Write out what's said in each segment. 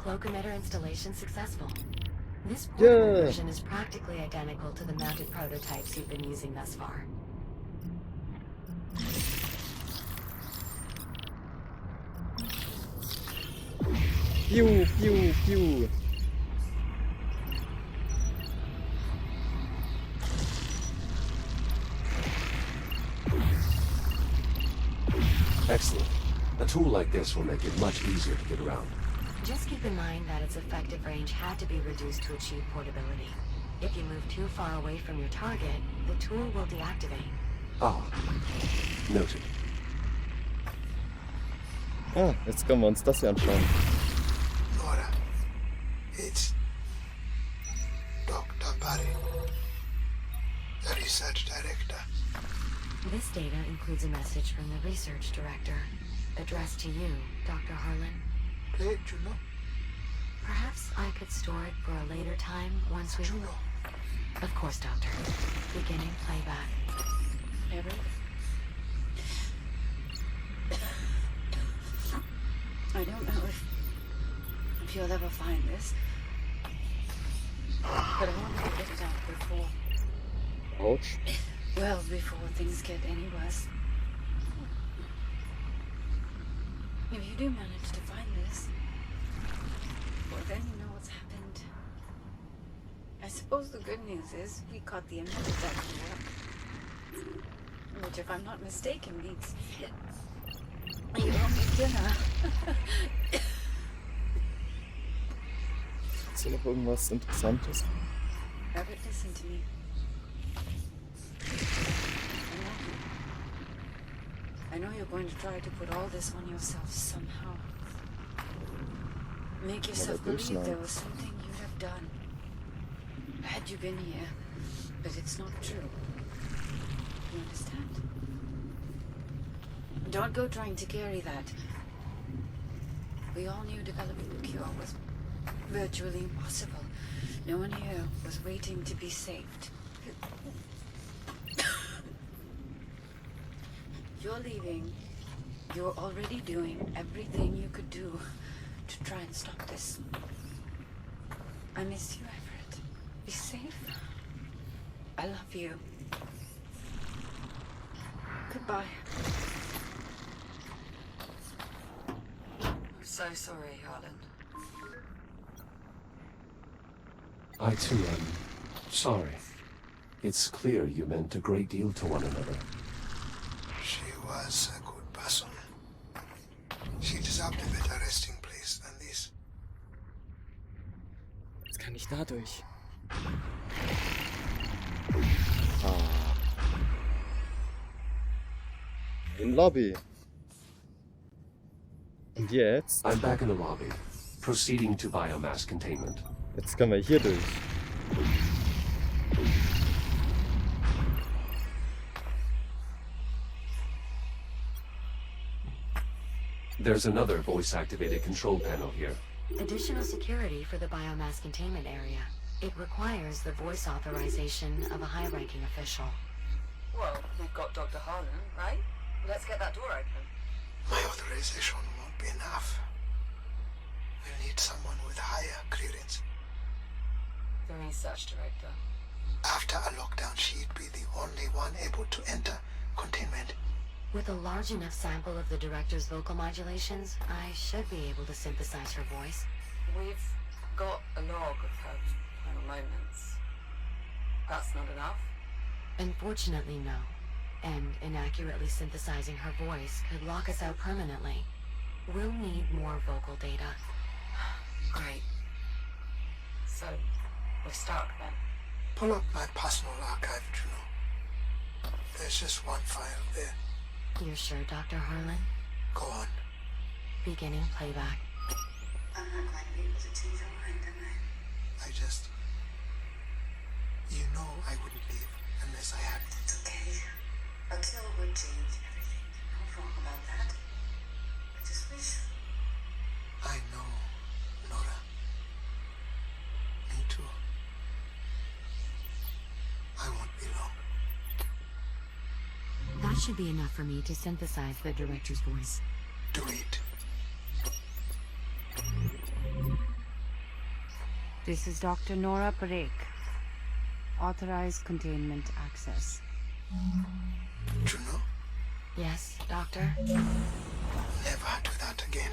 cloak emitter installation successful. This portable version is practically identical to the mounted prototypes you've been using thus far. Piu, piu, piu. Excellent. A tool like this will make it much easier to get around. Just keep in mind that its effective range had to be reduced to achieve portability. If you move too far away from your target, the tool will deactivate. Ah, noted. Ah, jetzt können wir uns das hier anschauen. Nora, it's Dr. Barry, the research director. This data includes a message from the research director, addressed to you, Dr. Harlan. Great, Juno. Perhaps I could store it for a later time once we... Juno. Of course, Doctor. Beginning playback. Ever? I don't know if you'll ever find this, but I want to get it out before, Ouch. well, before things get any worse. If you do manage to find this, well, then you know what's happened. I suppose the good news is we caught the emitters that blew up, which, if I'm not mistaken, means you owe me dinner. Ist hier noch irgendwas Interessantes? Robert, listen to me. I know you're going to try to put all this on yourself somehow. Make yourself believe there was something you'd have done had you been here, but it's not true. You understand? Don't go trying to carry that. We all knew developing the cure was virtually impossible. No one here was waiting to be saved. You're leaving. You're already doing everything you could do to try and stop this. I miss you, Everett. Be safe. I love you. Goodbye. I'm so sorry, Harlan. I too am sorry. It's clear you meant a great deal to one another. She was a good person. She deserved a better resting place than this. Jetzt kann ich dadurch. Ah. In Lobby. Und jetzt? I'm back in the lobby, proceeding to biomass containment. Jetzt können wir hier durch. There's another voice-activated control panel here. Additional security for the biomass containment area. It requires the voice authorization of a high-ranking official. Well, we've got Dr. Harlan, right? Let's get that door open. My authorization won't be enough. We'll need someone with higher clearance. The research director. After a lockdown, she'd be the only one able to enter containment. With a large enough sample of the director's vocal modulations, I should be able to synthesize her voice. We've got a log of her final moments. That's not enough. Unfortunately, no. And inaccurately synthesizing her voice could lock us out permanently. We'll need more vocal data. Great. So, we're stuck then. Pull up my personal archive, Juno. There's just one file there. You're sure, Dr. Harlan? Go on. Beginning playback. I'm not going to be able to change your mind, am I? I just... You know I wouldn't leave unless I had... It's okay. A kill would change everything. No wrong about that. I just wish... I know, Nora. Me too. I won't be long. That should be enough for me to synthesize the director's voice. Do it. This is Dr. Nora Parekh. Authorized containment access. Juno, Yes, Doctor? never do that again.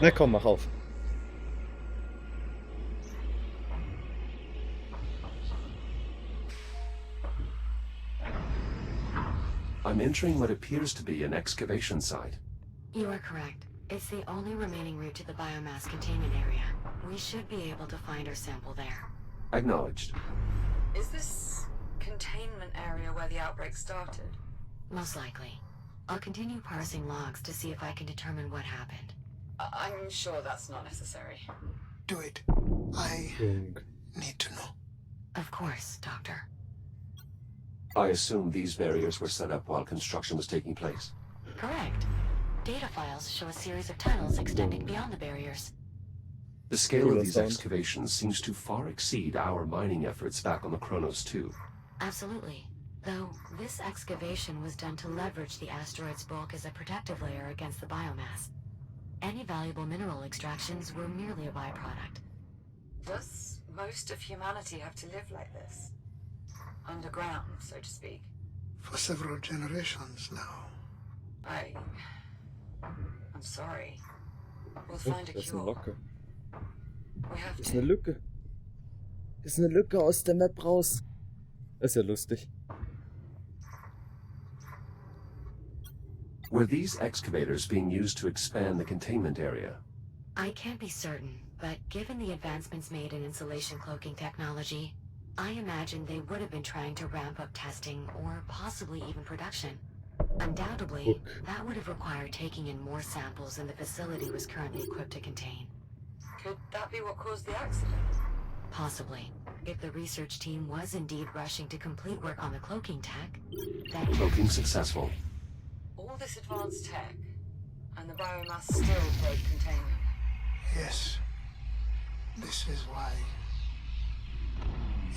Na komm, mach auf. I'm entering what appears to be an excavation site. You are correct. It's the only remaining route to the biomass containment area. We should be able to find our sample there. Acknowledged. Is this containment area where the outbreak started? Most likely. I'll continue parsing logs to see if I can determine what happened. I'm sure that's not necessary. Do it. I Jung. need to know. Of course, Doctor. I assume these barriers were set up while construction was taking place. Correct. Data files show a series of tunnels extending beyond the barriers. The scale of Cool these sound. excavations seems to far exceed our mining efforts back on the Kronos 2. Absolutely. Though, this excavation was done to leverage the asteroid's bulk as a protective layer against the biomass. Any valuable mineral extractions were merely a byproduct. Does most of humanity have to live like this? Underground, so to speak. For several generations now. I'm sorry. We'll Oh, find a das ist eine cure. Locke. We have Das ist eine to. Lücke. Das ist eine Lücke aus der Map raus. Das ist ja lustig. Were these excavators being used to expand the containment area? I can't be certain, but given the advancements made in insulation cloaking technology, I imagine they would have been trying to ramp up testing or possibly even production. Undoubtedly, Look. that would have required taking in more samples than the facility was currently equipped to contain. Could that be what caused the accident? Possibly. If the research team was indeed rushing to complete work on the cloaking tech, then Cloaking successful. All this advanced tech, and the biomass still broke containment. Yes. This is why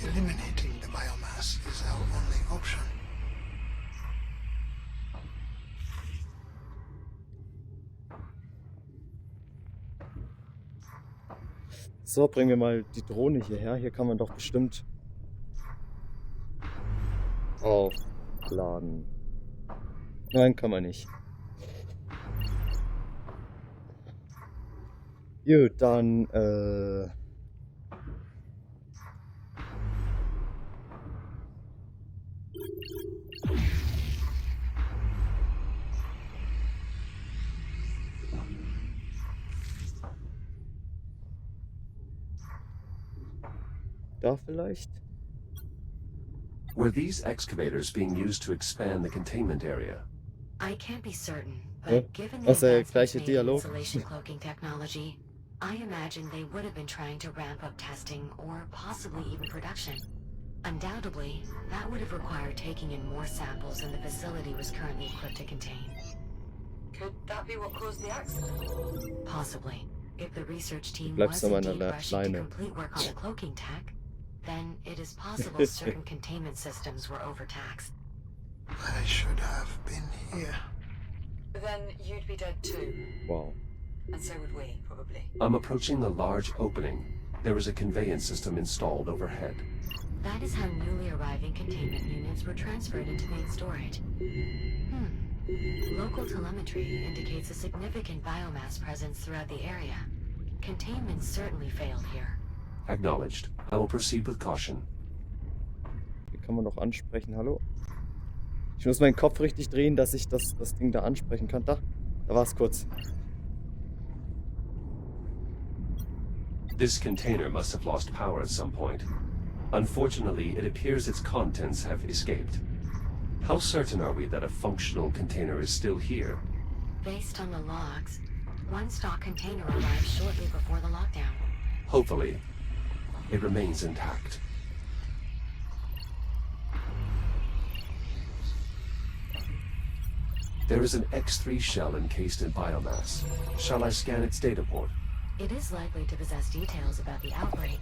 eliminating the biomass is our only option. So, bringen wir mal die Drohne hierher. Hier kann man doch bestimmt aufladen. Nein, kann man nicht. Gut, dann da vielleicht? Were these excavators being used to expand the containment area? I can't be certain, Ja, but given the das ist der advancements gleiche made in Dialog. insulation cloaking technology, I imagine they would have been trying to ramp up testing or possibly even production. Undoubtedly, that would have required taking in more samples than the facility was currently equipped to contain. Could that be what caused the accident? Possibly. If the research team bleibst was an meiner indeed rushing to Leine. complete work on the cloaking tech, then it is possible certain containment systems were overtaxed. I should have been here. Then you'd be dead too. Wow. And so would we, probably. I'm approaching the large opening. There is a conveyance system installed overhead. That is how newly arriving containment units were transferred into main storage. Local telemetry indicates a significant biomass presence throughout the area. Containment certainly failed here. Acknowledged. I will proceed with caution. Hier kann man doch ansprechen. Hallo? Ich muss meinen Kopf richtig drehen, dass ich das Ding da ansprechen kann. Da war es kurz. This container must have lost power at some point. Unfortunately, it appears its contents have escaped. How certain are we that a functional container is still here? Based on the logs, one stock container arrived shortly before the lockdown. Hopefully, it remains intact. There is an X3 shell encased in biomass. Shall I scan its data port? It is likely to possess details about the outbreak.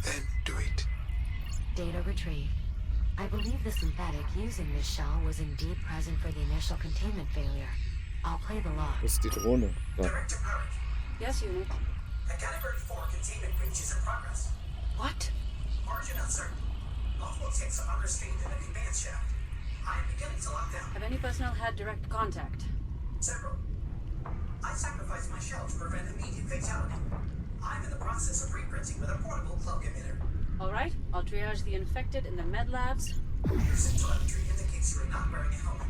Then do it. Data retrieved. I believe the synthetic using this shell was indeed present for the initial containment failure. I'll play the log. Wo ist die Drohne? Da. Director Merrick, Yes, unit. a Category 4 containment breach is in progress. What? Origin uncertain. Multiple ticks of underspeed in the conveyance shaft. I am beginning to lock down. Have any personnel had direct contact? Several. I sacrificed my shell to prevent immediate fatality. I'm in the process of reprinting with a portable cloak emitter. All right, I'll triage the infected in the med labs. Your SIM telemetry indicates you are not wearing a helmet.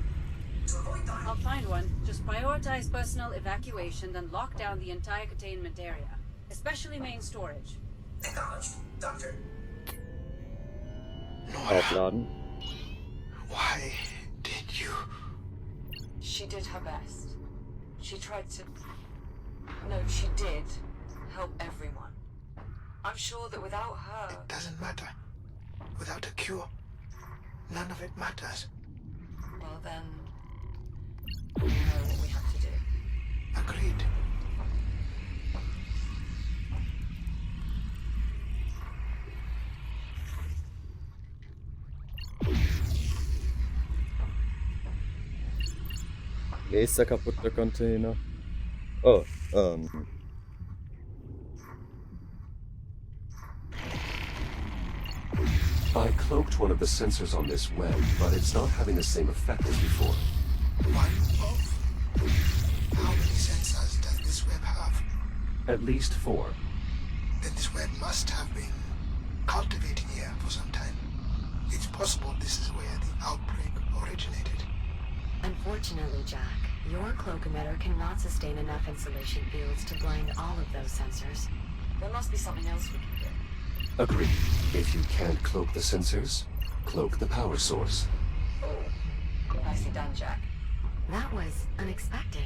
To avoid dying, I'll find one. Just prioritize personal evacuation, then lock down the entire containment area, especially main storage. acknowledged, Doctor. Nora, Aufladen. why did you? She did her best. She tried to... No, she did help everyone. I'm sure that without her... It doesn't matter. Without a cure, none of it matters. Well then... We know what we have to do. Agreed. Nächster kaputter Container. Oh, I cloaked one of the sensors on this web, but it's not having the same effect as before. One of? How many sensors does this web have? At least 4. Then this web must have been cultivating here for some time. It's possible this is where the outbreak originated. Unfortunately, Jack, your cloak emitter cannot sustain enough insulation fields to blind all of those sensors. There must be something else we can do. Agreed. If you can't cloak the sensors, cloak the power source. Oh, nicely done, Jack. That was unexpected.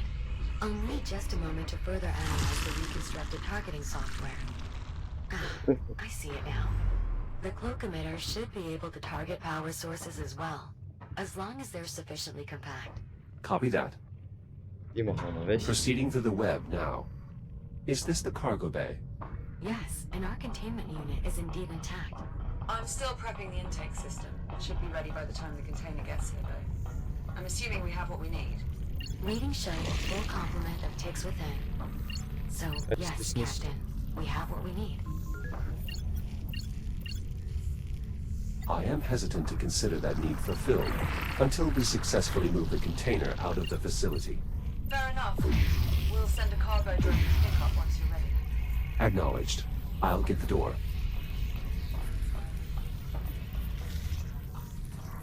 I'll need just a moment to further analyze the reconstructed targeting software. Ah, I see it now. The cloak emitter should be able to target power sources as well, as long as they're sufficiently compact. Copy that. die machen wir mal weg. Proceeding through the web now. Is this the cargo bay? Yes, and our containment unit is indeed intact. I'm still prepping the intake system. Should be ready by the time the container gets here, though. I'm assuming we have what we need. Readings show a full complement of ticks within. So, yes, ist nicht. Captain, we have what we need. I am hesitant to consider that need fulfilled until we successfully move the container out of the facility. Fair enough. We'll send a cargo drone to pick up once you're ready. Acknowledged. I'll get the door.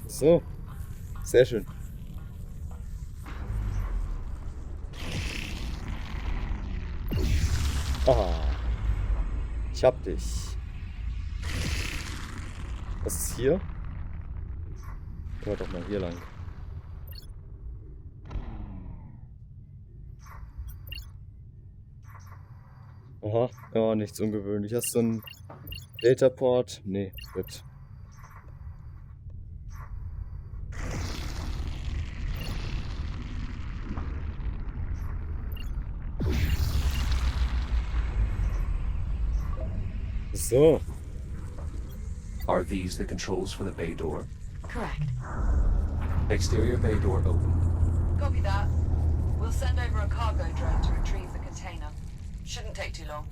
So, sehr schön. Ah, ich hab dich. Was ist hier? Gehen wir doch mal hier lang. Aha, ja, nichts ungewöhnlich. Hast du einen Dataport? Nee, gut. So, Are these the controls for the bay door? Correct. Exterior bay door open. Copy that. We'll send over a cargo drone to retrieve the container. Shouldn't take too long.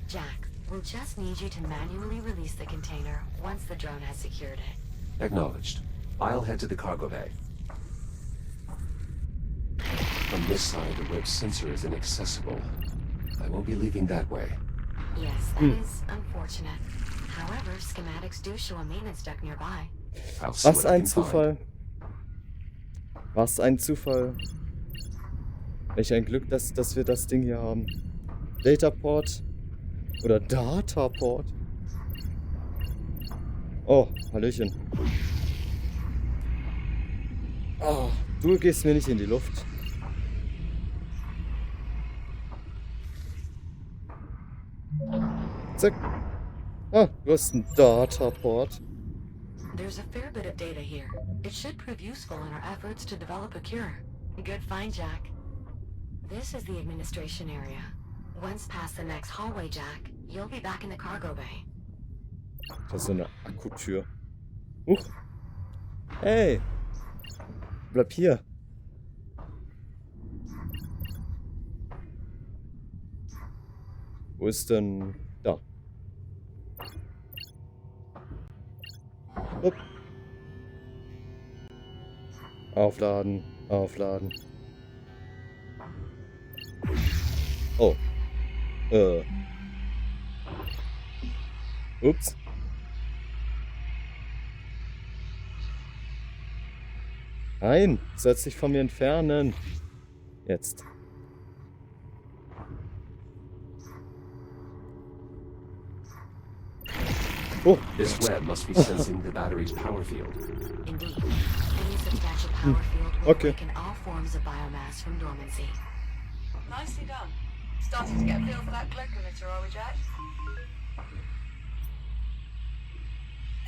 Jack, we'll just need you to manually release the container once the drone has secured it. Acknowledged. I'll head to the cargo bay. From this side, the web sensor is inaccessible. I won't be leaving that way. Yes, that is unfortunate. However, schematics do show a maintenance duct nearby. I'll see was what I ein can find. Zufall. Was ein Zufall. Welch ein Glück, dass wir das Ding hier haben. Dataport. Oder Dataport. Oh, Hallöchen. Oh, du gehst mir nicht in die Luft. Zack. Ah, du hast einen Dataport. There's a fair bit of data here. It should prove useful in our efforts to develop a cure. Good find, Jack. This is the administration area. Once past the next hallway, Jack, you'll be back in the cargo bay. Das ist so eine Akkutür. Huch. Hey. Bleib hier. Wo ist denn... Da. Upp. Aufladen, aufladen. Oh. Ups. Nein, du sollst dich von mir entfernen. Jetzt. Oh, This web must be sensing the battery's power field. Indeed. Any substantial power field will Okay. awaken all forms of biomass from dormancy. Nicely done. Starting to get a feel for that cloak emitter, are we, Jack?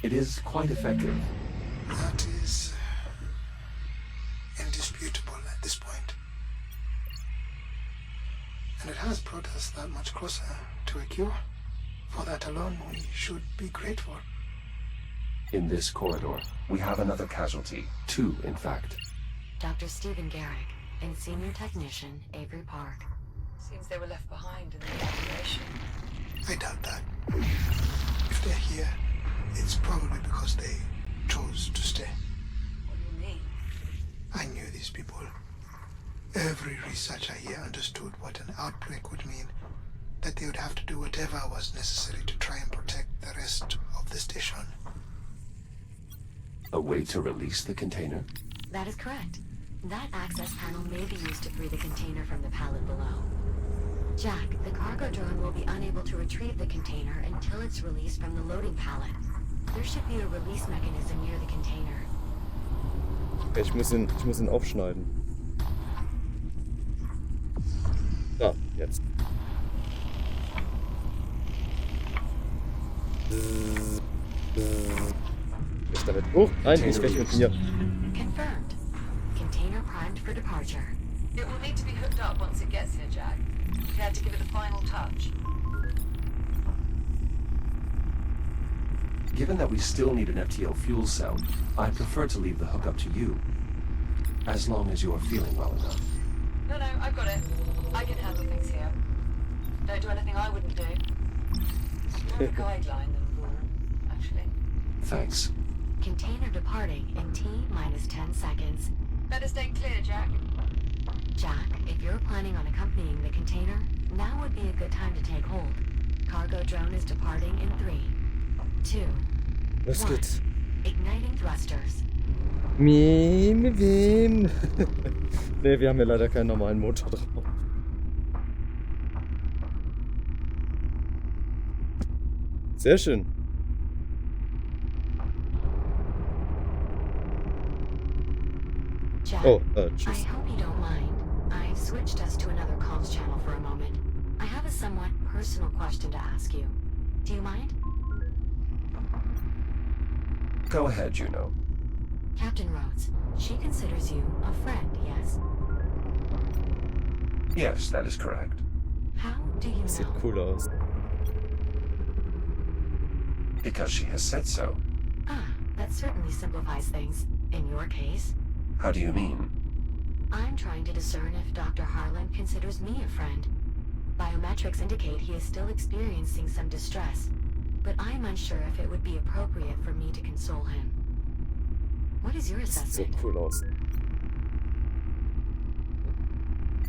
It is quite effective. That is indisputable at this point. And it has brought us that much closer to a cure. For that alone, we should be grateful. In this corridor, we have another casualty. 2, in fact. Dr. Stephen Garrick and Senior Technician Avery Park. Seems they were left behind in the evacuation. I doubt that. If they're here, it's probably because they chose to stay. What do you mean? I knew these people. Every researcher here understood what an outbreak would mean, that they would have to do whatever was necessary to try and protect the rest of the station. A way to release the container? That is correct. That access panel may be used to free the container from the pallet below. Jack, the cargo drone will be unable to retrieve the container until it's released from the loading pallet. There should be a release mechanism near the container. okay, ich muss ihn aufschneiden. Da, jetzt. Ich damit hoch? Nein, nicht weg mit mir. Confirmed. Container primed for departure. It will need to be hooked up once it gets here, Jack. You had to give it the final touch. Given that we still need an FTL fuel cell, I prefer to leave the hookup to you. As long as you're feeling well enough. No, I've got it. I can handle things here. Don't do anything I wouldn't do. More of a guideline than a rule, actually. Thanks. Container departing in T-minus 10 seconds. Better stay clear, Jack. Jack, if you're planning on accompanying the container, now would be a good time to take hold. Cargo drone is departing in 3, 2, Los 1. geht's. Igniting thrusters. Mit wem? Ne, wir haben ja leider keinen normalen Motor drauf. Sehr schön. Jack, Oh, I tschüss. hope you don't mind. I've switched us to another comms channel for a moment. I have a somewhat personal question to ask you. Do you mind? Go ahead, Juno. Captain Rhodes, she considers you a friend, yes? Yes, that is correct. How do you Sieht know? cool aus. Because she has said so. Ah, that certainly simplifies things. In your case, How do you mean? I'm trying to discern if Dr. Harlan considers me a friend. Biometrics indicate he is still experiencing some distress, but I'm unsure if it would be appropriate for me to console him. What is your Sieht so assessment? cool aus.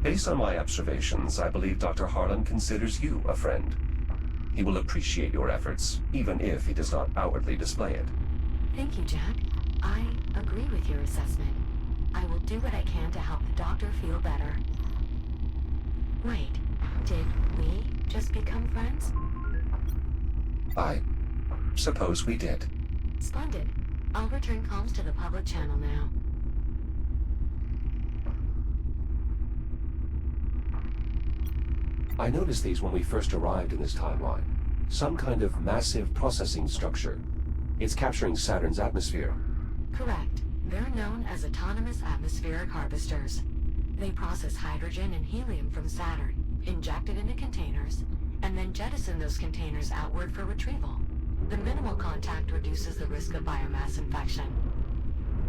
Based on my observations, I believe Dr. Harlan considers you a friend. He will appreciate your efforts, even if he does not outwardly display it. Thank you, Jack. I agree with your assessment. I will do what I can to help the doctor feel better. Wait, did we just become friends? I suppose we did. Splendid. I'll return comms to the public channel now. I noticed these when we first arrived in this timeline. Some kind of massive processing structure. It's capturing Saturn's atmosphere. Correct. They're known as autonomous atmospheric harvesters. They process hydrogen and helium from Saturn, inject it into containers, and then jettison those containers outward for retrieval. The minimal contact reduces the risk of biomass infection.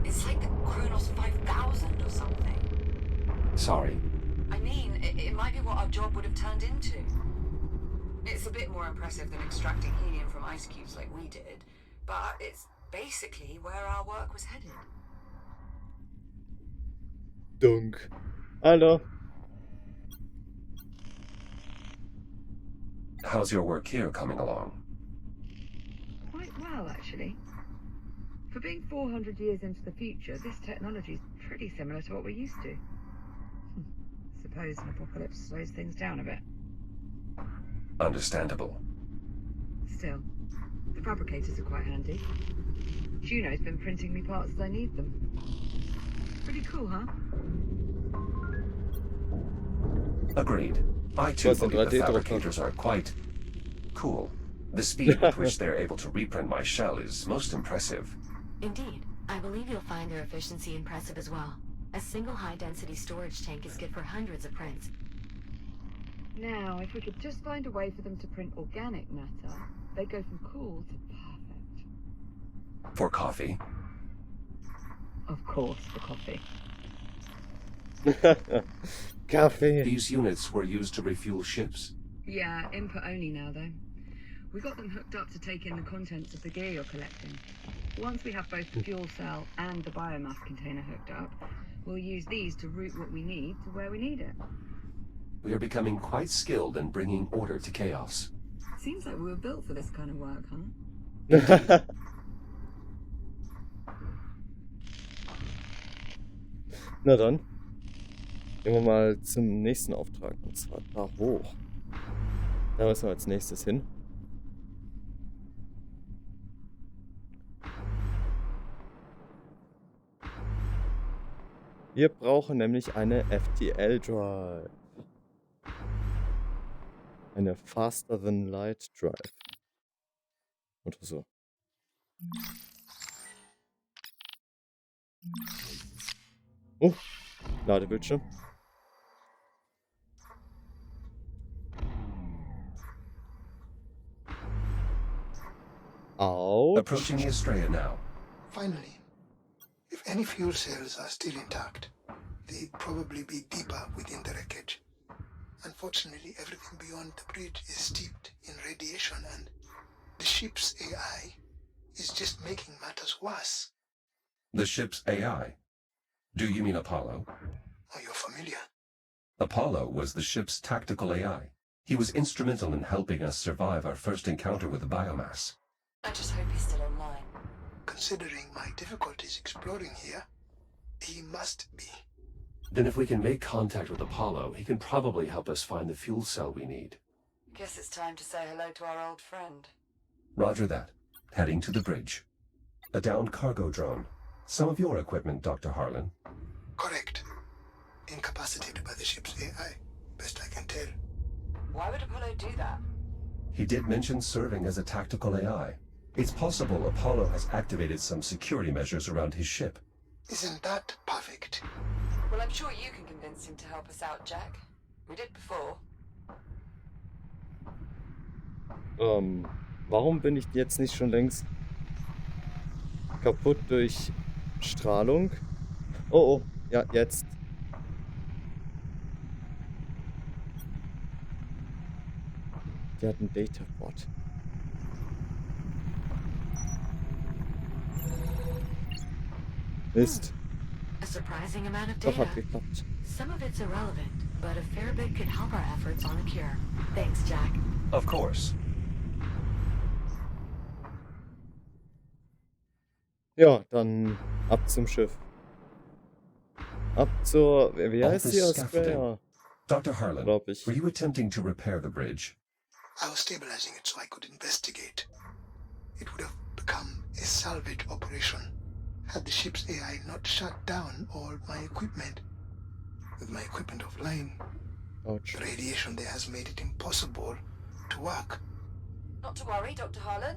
It's like the Kronos 5000 or something. Sorry. I mean, it might be what our job would have turned into. It's a bit more impressive than extracting helium from ice cubes like we did, but it's basically where our work was headed. Dunk. Alter. How's your work here coming along? Quite well, actually. For being 400 years into the future, this technology's pretty similar to what we're used to. Suppose an apocalypse slows things down a bit. Understandable. Still, the fabricators are quite handy. Juno's been printing me parts as I need them. Pretty cool, huh? Agreed. I too Was ein believe the 3D-Drucker. fabricators are quite cool. The speed with which they're able to reprint my shell is most impressive. Indeed. I believe you'll find their efficiency impressive as well. A single high-density storage tank is good for hundreds of prints. Now, if we could just find a way for them to print organic matter, they'd go from cool to perfect. For coffee? Of course, for coffee. Kaffee. These units were used to refuel ships? Yeah, input only now, though. We got them hooked up to take in the contents of the gear you're collecting. Once we have both the fuel cell and the biomass container hooked up, we'll use these to route what we need to where we need it. We are becoming quite skilled in bringing order to chaos. Seems like we were built for this kind of work, huh? Na dann. Gehen wir mal zum nächsten Auftrag. Und zwar da hoch. Da müssen wir als nächstes hin. Wir brauchen nämlich eine FTL-Drive. Eine Faster Than Light Drive. Oder so. Oh, Ladebildschirm. Ouch. Approaching the Estrella now. Finally, if any fuel cells are still intact, they'd probably be deeper within the wreckage. Unfortunately, everything beyond the bridge is steeped in radiation, and the ship's AI is just making matters worse. The ship's AI? Do you mean Apollo? Are you familiar? Apollo was the ship's tactical AI. He was instrumental in helping us survive our first encounter with the biomass. I just hope he's still online. Considering my difficulties exploring here, he must be. Then if we can make contact with Apollo, he can probably help us find the fuel cell we need. Guess it's time to say hello to our old friend. Roger that. Heading to the bridge. A downed cargo drone. Some of your equipment, Dr. Harlan. Correct. Incapacitated by the ship's AI, best I can tell. Why would Apollo do that? He did mention serving as a tactical AI. It's possible Apollo has activated some security measures around his ship. Isn't that perfect? Well, I'm sure you can convince him to help us out, Jack. We did before. Warum bin ich jetzt nicht schon längst kaputt durch Strahlung? Oh, oh, ja, jetzt. Der hat ein Dataport. Mist. A surprising amount of Doch, data. hat geklappt. Some of it's irrelevant, but a fair bit could help our efforts on a cure. Thanks, Jack. Of course. Ja, dann ab zum Schiff. Ab zur... Wie All heißt this sie? scaffolding. Australia, Dr. Harlan, glaub ich. were you attempting to repair the bridge? I was stabilizing it so I could investigate. It would have become a salvage operation had the ship's AI not shut down all my equipment. With my equipment offline, Ouch. the radiation there has made it impossible to work. Not to worry, Dr. Harlan.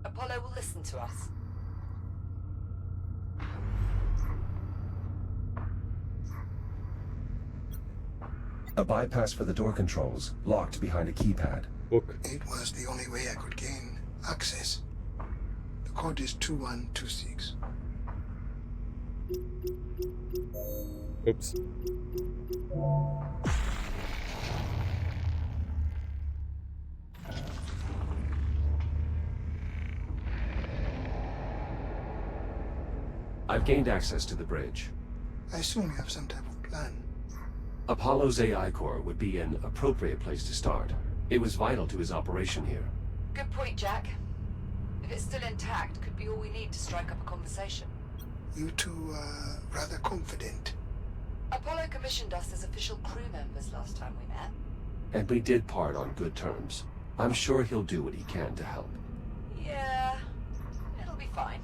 Apollo will listen to us. A bypass for the door controls, locked behind a keypad. Guck. It was the only way I could gain access. The code is 2126. Ups. I've gained access to the bridge. I assume you have some type of plan. Apollo's AI core would be an appropriate place to start. It was vital to his operation here. Good point, Jack. If it's still intact, could be all we need to strike up a conversation. You two are rather confident. Apollo commissioned us as official crew members last time we met. And we did part on good terms. I'm sure he'll do what he can to help. Yeah, it'll be fine.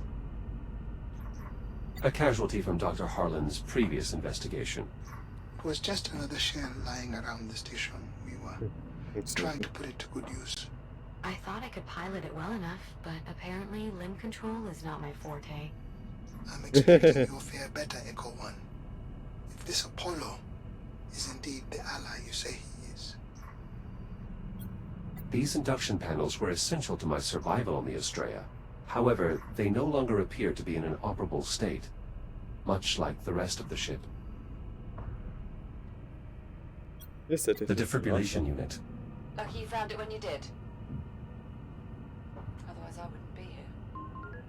A casualty from Dr. Harlan's previous investigation. It was just another shell lying around the station. We were trying to put it to good use. I thought I could pilot it well enough, but apparently limb control is not my forte. I'm expecting you'll fare better, Echo One. If this Apollo is indeed the ally you say he is. These induction panels were essential to my survival on the Estrella. However, they no longer appear to be in an operable state, much like the rest of the ship. The defibrillation unit. Lucky you found it when you did. Otherwise I wouldn't be here.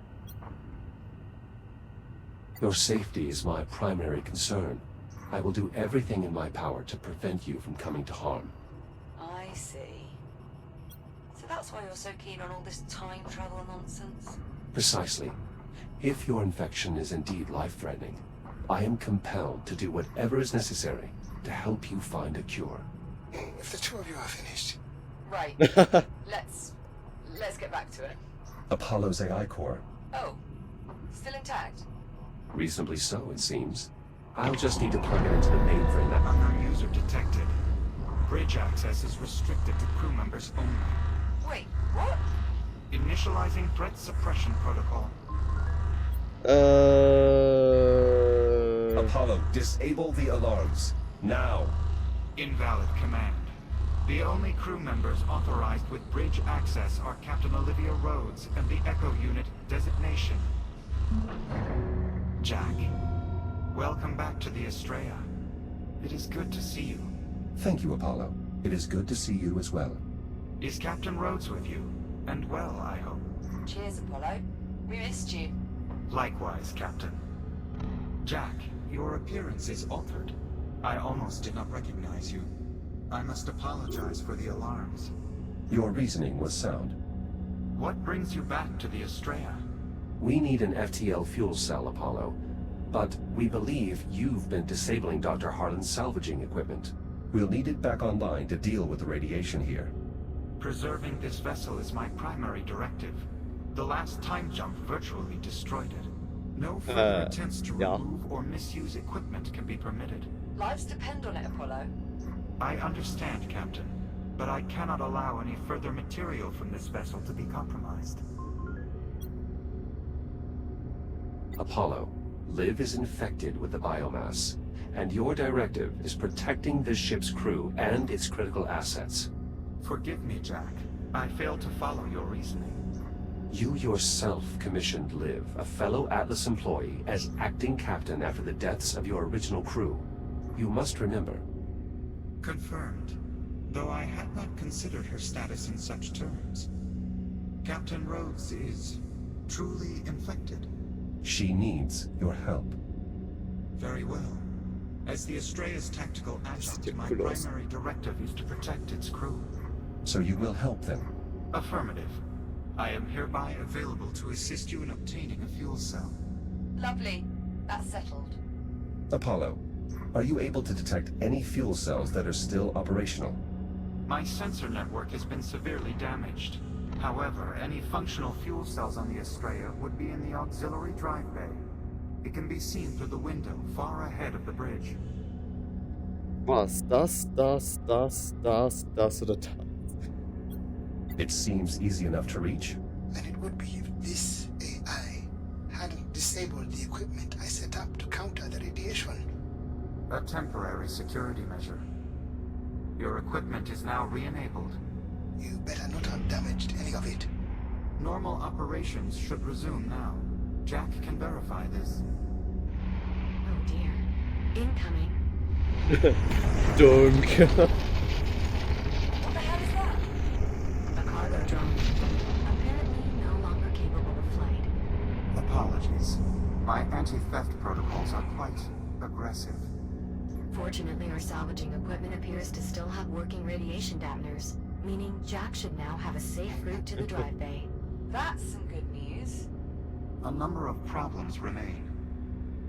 Your safety is my primary concern. I will do everything in my power to prevent you from coming to harm. I see. So that's why you're so keen on all this time travel nonsense? Precisely. If your infection is indeed life-threatening, I am compelled to do whatever is necessary to help you find a cure. If the two of you are finished. Right. Let's get back to it. Apollo's AI core. Oh, still intact? Reasonably so, it seems. I'll just need to plug it into the mainframe that... Tanger user detected. Bridge access is restricted to crew members only. Wait, what? Initializing threat suppression protocol. Apollo, disable the alarms. Now. Invalid command. The only crew members authorized with bridge access are Captain Olivia Rhodes and the Echo Unit designation. Jack, welcome back to the Estrella. It is good to see you. Thank you, Apollo. It is good to see you as well. Is Captain Rhodes with you? And well, I hope. Cheers, Apollo. We missed you. Likewise, Captain. Jack, your appearance is altered. I almost did not recognize you. I must apologize for the alarms. Your reasoning was sound. What brings you back to the Estrella? We need an FTL fuel cell, Apollo. But we believe you've been disabling Dr. Harlan's salvaging equipment. We'll need it back online to deal with the radiation here. Preserving this vessel is my primary directive. The last time jump virtually destroyed it. No further attempts to remove or misuse equipment can be permitted. Lives depend on it, Apollo. I understand, Captain, but I cannot allow any further material from this vessel to be compromised. Apollo, Liv is infected with the biomass, and your directive is protecting the ship's crew and its critical assets. Forgive me, Jack. I failed to follow your reasoning. You yourself commissioned Liv, a fellow Atlas employee, as acting captain after the deaths of your original crew. You must remember. Confirmed, though I had not considered her status in such terms. Captain Rhodes is truly infected. She needs your help. Very well. As the Estrella's tactical adjunct, my primary directive is to protect its crew. So you will help them? Affirmative. I am hereby available to assist you in obtaining a fuel cell. Lovely. That's settled. Apollo, are you able to detect any fuel cells that are still operational? My sensor network has been severely damaged. However, any functional fuel cells on the Estrella would be in the auxiliary drive bay. It can be seen through the window far ahead of the bridge. Was das oder das? It seems easy enough to reach. And it would be if this AI hadn't disabled the equipment I set up to counter the radiation. A temporary security measure. Your equipment is now re-enabled. You better not have damaged any of it. Normal operations should resume now. Jack can verify this. Oh dear. Incoming. Dunk. What the hell is that? A cargo drone. Apparently no longer capable of flight. Apologies. My anti-theft protocols are quite aggressive. Fortunately, our salvaging equipment appears to still have working radiation dampeners, meaning Jack should now have a safe route to the drive bay. That's some good news. A number of problems remain.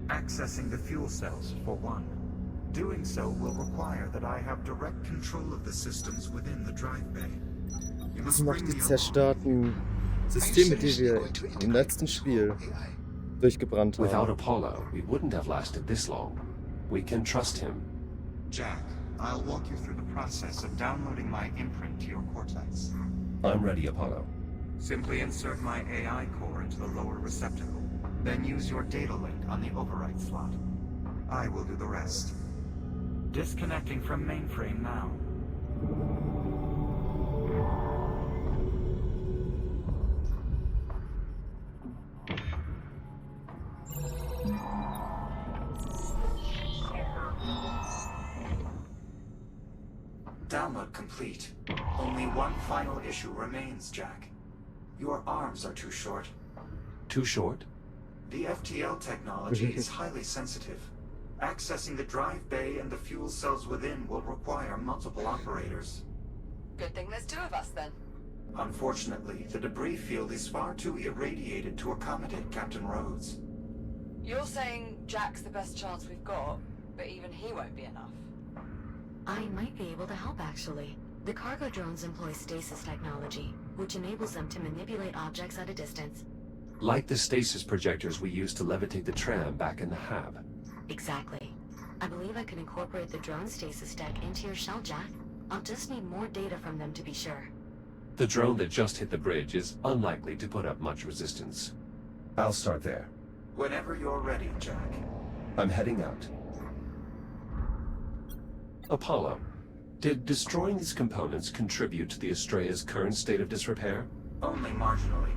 Accessing the fuel cells, for one. Doing so will require that I have direct control of the systems within the drive bay. You Was must sind noch bring die me along. zerstörten Systeme, die wir im letzten Spiel durchgebrannt Without haben? Apollo, we wouldn't have lasted this long. We can trust him. Jack, I'll walk you through the process of downloading my imprint to your cortex. I'm ready, Apollo. Simply insert my AI core into the lower receptacle, then use your data link on the override slot. I will do the rest. Disconnecting from mainframe now. Download complete. Only one final issue remains, Jack. Your arms are too short. Too short? The FTL technology is highly sensitive. Accessing the drive bay and the fuel cells within will require multiple operators. Good thing there's two of us then. Unfortunately, the debris field is far too irradiated to accommodate Captain Rhodes. You're saying Jack's the best chance we've got, but even he won't be enough. I might be able to help, actually. The cargo drones employ stasis technology, which enables them to manipulate objects at a distance. Like the stasis projectors we used to levitate the tram back in the hab. Exactly. I believe I could incorporate the drone stasis tech into your shell, Jack. I'll just need more data from them to be sure. The drone that just hit the bridge is unlikely to put up much resistance. I'll start there. Whenever you're ready, Jack. I'm heading out. Apollo, did destroying these components contribute to the Astrea's current state of disrepair? Only marginally.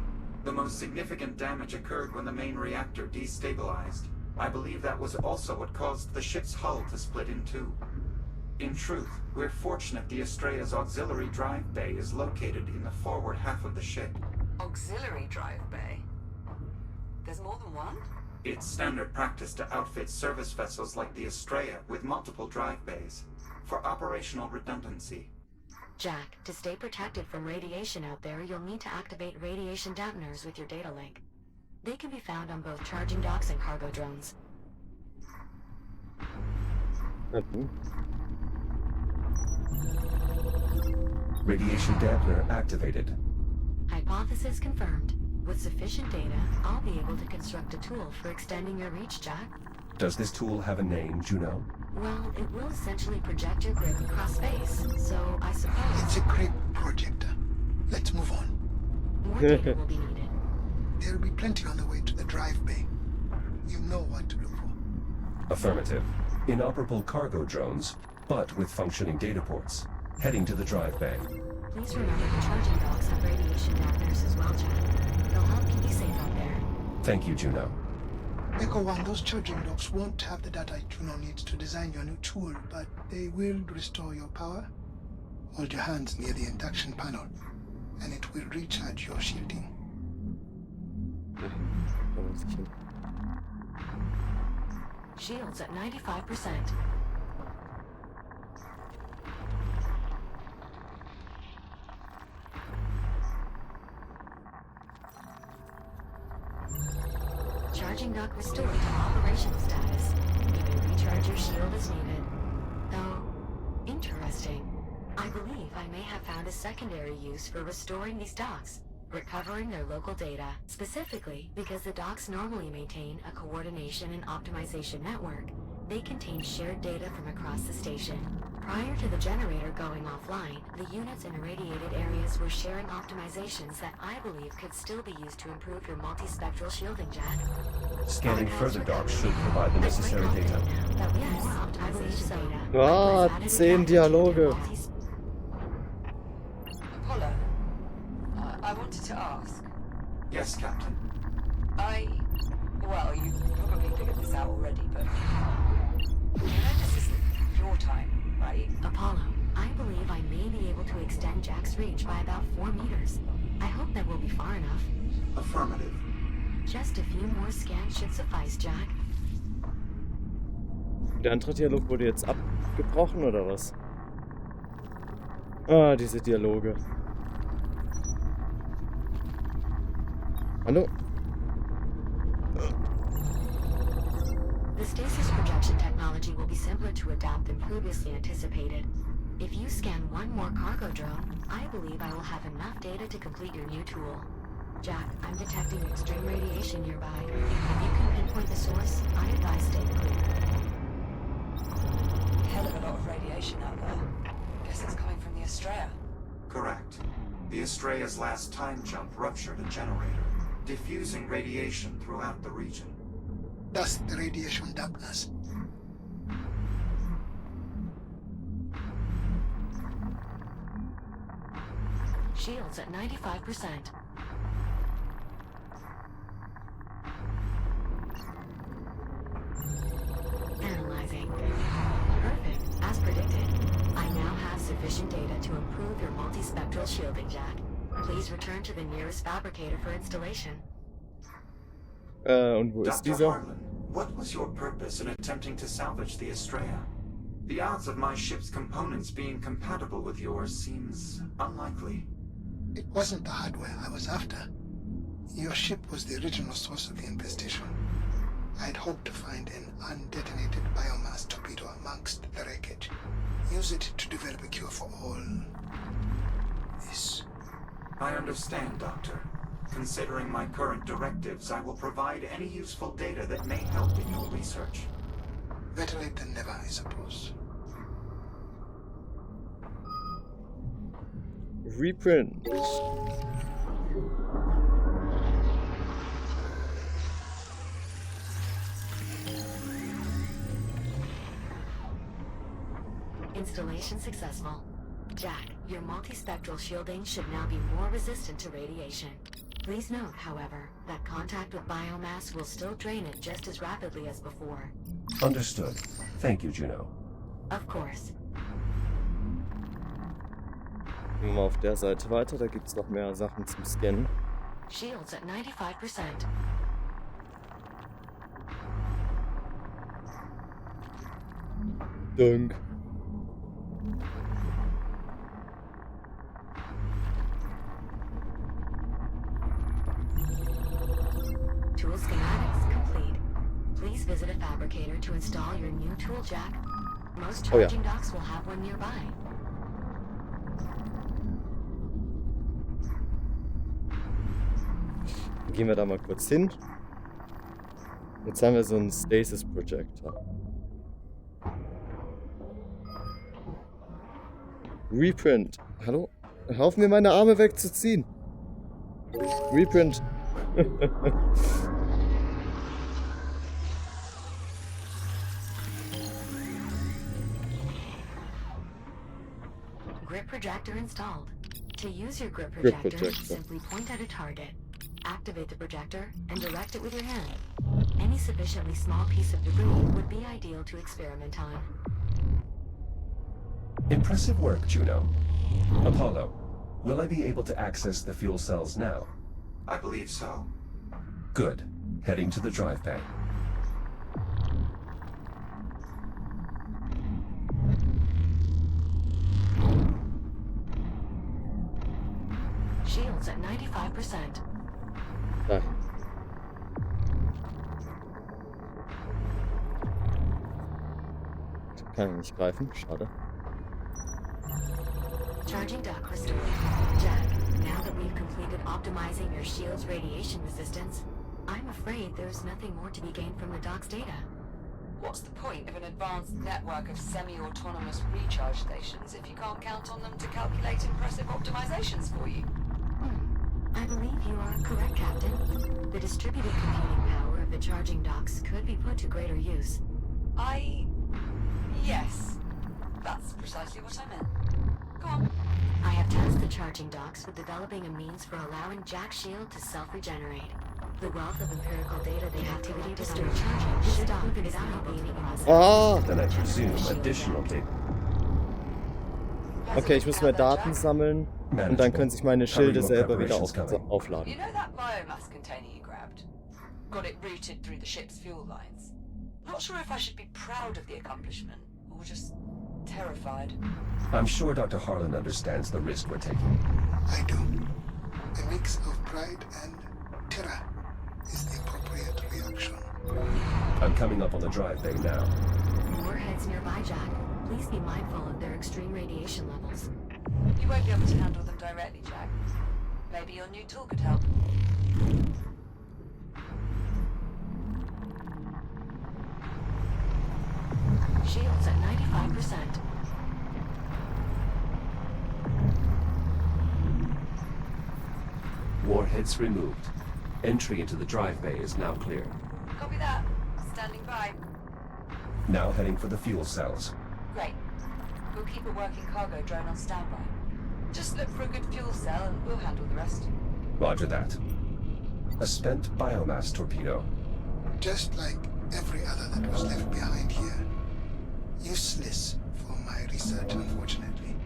The most significant damage occurred when the main reactor destabilized. I believe that was also what caused the ship's hull to split in two. In truth, we're fortunate the Astrea's auxiliary drive bay is located in the forward half of the ship. Auxiliary drive bay? There's more than one? It's standard practice to outfit service vessels like the Astrea with multiple drive bays, for operational redundancy. Jack, to stay protected from radiation out there, you'll need to activate radiation dampeners with your data link. They can be found on both charging docks and cargo drones. Radiation dampener activated. Hypothesis confirmed. With sufficient data, I'll be able to construct a tool for extending your reach, Jack. Does this tool have a name, Juno? Well, it will essentially project your grip across space, so I suppose... It's a great projector. Let's move on. More data will be needed. There'll be plenty on the way to the drive bay. You know what to look for. Affirmative. Inoperable cargo drones, but with functioning data ports. Heading to the drive bay. Please remember the charging docks have radiation dampeners as well, Jack. They'll help keep you safe out there. Thank you, Juno. Echo 1, those charging docks won't have the data Juno needs to design your new tool, but they will restore your power. Hold your hands near the induction panel, and it will recharge your shielding. Shields at 95%. Charging dock restored to operational status. You may recharge your shield as needed. Though, interesting. I believe I may have found a secondary use for restoring these docks, recovering their local data, specifically because the docks normally maintain a coordination and optimization network. They contain shared data from across the station. Prior to the generator going offline, the units in irradiated areas were sharing optimizations that I believe could still be used to improve your multispectral shielding, Jack. Scanning further docks should provide the necessary data. That we have more optimization data. Ah, 10 Dialoge. Apollo, I wanted to ask. Yes, Captain. Well, you probably figured this out already, but... You know this isn't your time, right? Apollo, I believe I may be able to extend Jack's reach by about 4 meters. I hope that will be far enough. Affirmative. Just a few more scans should suffice, Jack. Der andere Dialog wurde jetzt abgebrochen, oder was? Ah, diese Dialoge. Hallo? The stasis projection technology will be simpler to adapt than previously anticipated. If you scan one more cargo drone, I believe I will have enough data to complete your new tool. Jack, I'm detecting extreme radiation nearby. If you can pinpoint the source, I advise staying clear. Hell of a lot of radiation out there. Guess it's coming from the Estrella. Correct. The Estrella's last time jump ruptured a generator, diffusing radiation throughout the region. Thus, the radiation darkness. Shields at 95%. Analyzing. Perfect, as predicted. I now have sufficient data to improve your multispectral shielding, Jack. Please return to the nearest fabricator for installation. Und wo ist Dr. dieser? Harlan, what was your purpose in attempting to salvage the Estrella? The odds of my ship's components being compatible with yours seems unlikely. It wasn't the hardware I was after. Your ship was the original source of the infestation. I'd hoped to find an undetonated biomass torpedo amongst the wreckage. Use it to develop a cure for all this. I understand, Doctor. Considering my current directives, I will provide any useful data that may help in your research. Better late than never, I suppose. Reprint. Installation successful. Jack, your multispectral shielding should now be more resistant to radiation. Please note, however, that contact with biomass will still drain it just as rapidly as before. Understood. Thank you, Juno. Of course. Gehen wir mal auf der Seite weiter, da gibt es noch mehr Sachen zum Scannen. Shields at 95%. Dunk. Tool schematics complete. Please visit a fabricator to install your new tool, Jack. Most charging docks will have one nearby. Gehen wir da mal kurz hin. Jetzt haben wir so einen Stasis Projector. Reprint. Hallo? Hör auf, mir meine Arme wegzuziehen. Reprint. Grip projector installed. To use your grip projector, projector. simply point at a target. Activate the projector and direct it with your hand. Any sufficiently small piece of debris would be ideal to experiment on. Impressive work, Juno. Apollo, will I be able to access the fuel cells now? I believe so. Good. Heading to the drive bay. Shields at 95%. Da. Kann ich nicht greifen, schade. Charging dock restored. Jack, now that we've completed optimizing your shield's radiation resistance, I'm afraid there's nothing more to be gained from the dock's data. What's the point of an advanced network of semi-autonomous recharge stations if you can't count on them to calculate impressive optimizations for you? I believe you are correct, Captain. The distributed computing power of the charging docks could be put to greater use. Yes. That's precisely what I meant. Go on. I have tasked the charging docks with developing a means for allowing Jack's shield to self-regenerate. The wealth of empirical data they activity to start charging this dock is now being processed. Ah! Then I presume additional data. Okay, ich muss mehr Daten sammeln und dann können sich meine Schilde selber wieder aufladen. You know that biomass container you grabbed? Got it routed through the ship's fuel lines. Not sure if I should be proud of the accomplishment, or just terrified. I'm sure Dr. Harlan understands the risk we're taking. I do. A mix of pride and terror is the appropriate reaction. I'm coming up on the drive bay now. Warheads nearby, Jack. Please be mindful of their extreme radiation levels. You won't be able to handle them directly, Jack. Maybe your new tool could help. Shields at 95%. Warheads removed. Entry into the drive bay is now clear. Copy that. Standing by. Now heading for the fuel cells. Great. We'll keep a working cargo drone on standby. Just look for a good fuel cell and we'll handle the rest. Roger that. A spent biomass torpedo. Just like every other that was left behind here. Useless for my research, unfortunately.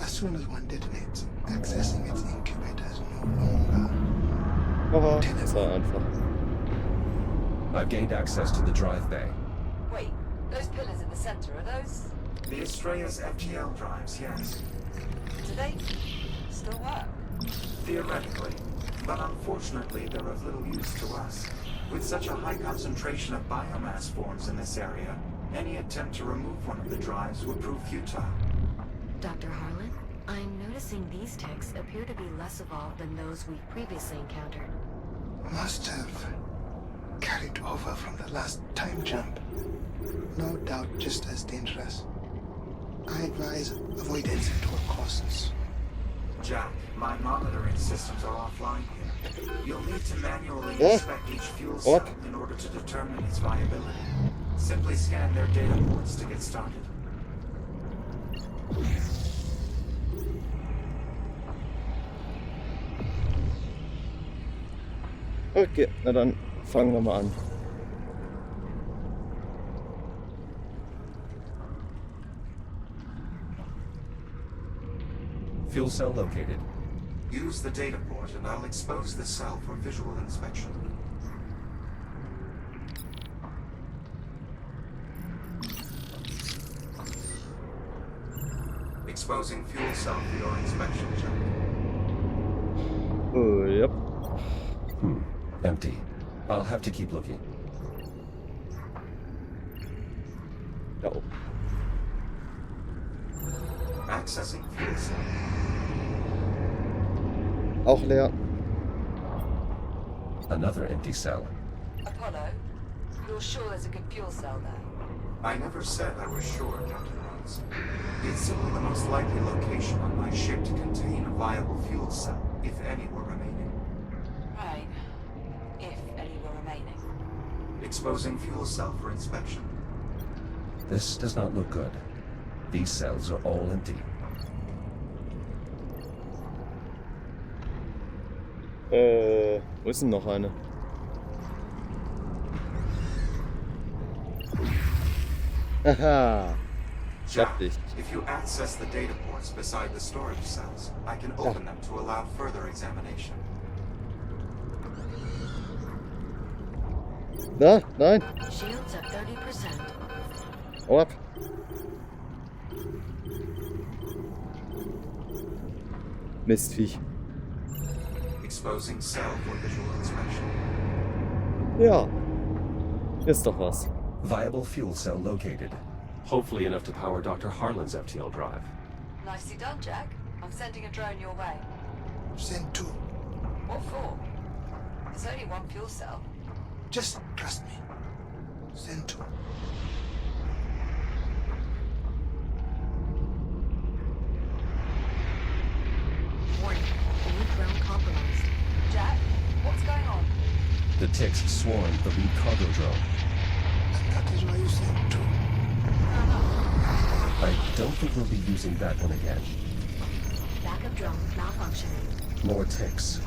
As soon as one detonates, accessing its incubator is no longer Haha, das war einfach. I've gained access to the drive bay. Wait, those pillars in the center, are those... The Astrea's FTL drives, yes. do they still work? Theoretically. But unfortunately, they're of little use to us. With such a high concentration of biomass forms in this area, any attempt to remove one of the drives would prove futile. Dr. Harlan, I'm noticing these ticks appear to be less evolved than those we've previously encountered. Must have carried over from the last time jump. No doubt just as dangerous. I advise avoidance at all costs. Jack, my monitoring systems are offline here. You'll need to manually Oh. inspect each fuel cell in order to determine its viability. Simply scan their data ports to get started. Okay, na dann fangen wir mal an. Fuel cell located. Use the data port and I'll expose the cell for visual inspection. Exposing fuel cell for your inspection, Jack. Yep. Empty. I'll have to keep looking. Da oben. Accessing fuel cell. Auch leer. Another empty cell. Apollo, you're sure there's a good fuel cell there? I never said I was sure, Captain Rhodes. It's simply the most likely location on my ship to contain a viable fuel cell, if any were remaining. Right. If any were remaining. Exposing fuel cell for inspection. This does not look good. These cells are all empty. Wo ist denn noch eine? Haha. Jack, dich. if you access the data ports beside the storage cells, I can open them to allow further examination. Na, nein. Shields at 30%. Hau ab. Mistviech. Exposing cell for visual inspection. Ja. Ist doch was. Viable fuel cell located. Hopefully enough to power Dr. Harlan's FTL drive. Nicely done, Jack. I'm sending a drone your way. Send two. What for? There's only one fuel cell. Just trust me. Send two. Warning, lead ground compromised. Jack, what's going on? The ticks swarmed the lead cargo drone. And that is why you send two. I don't think we'll be using that one again. Backup drone malfunctioning. More ticks.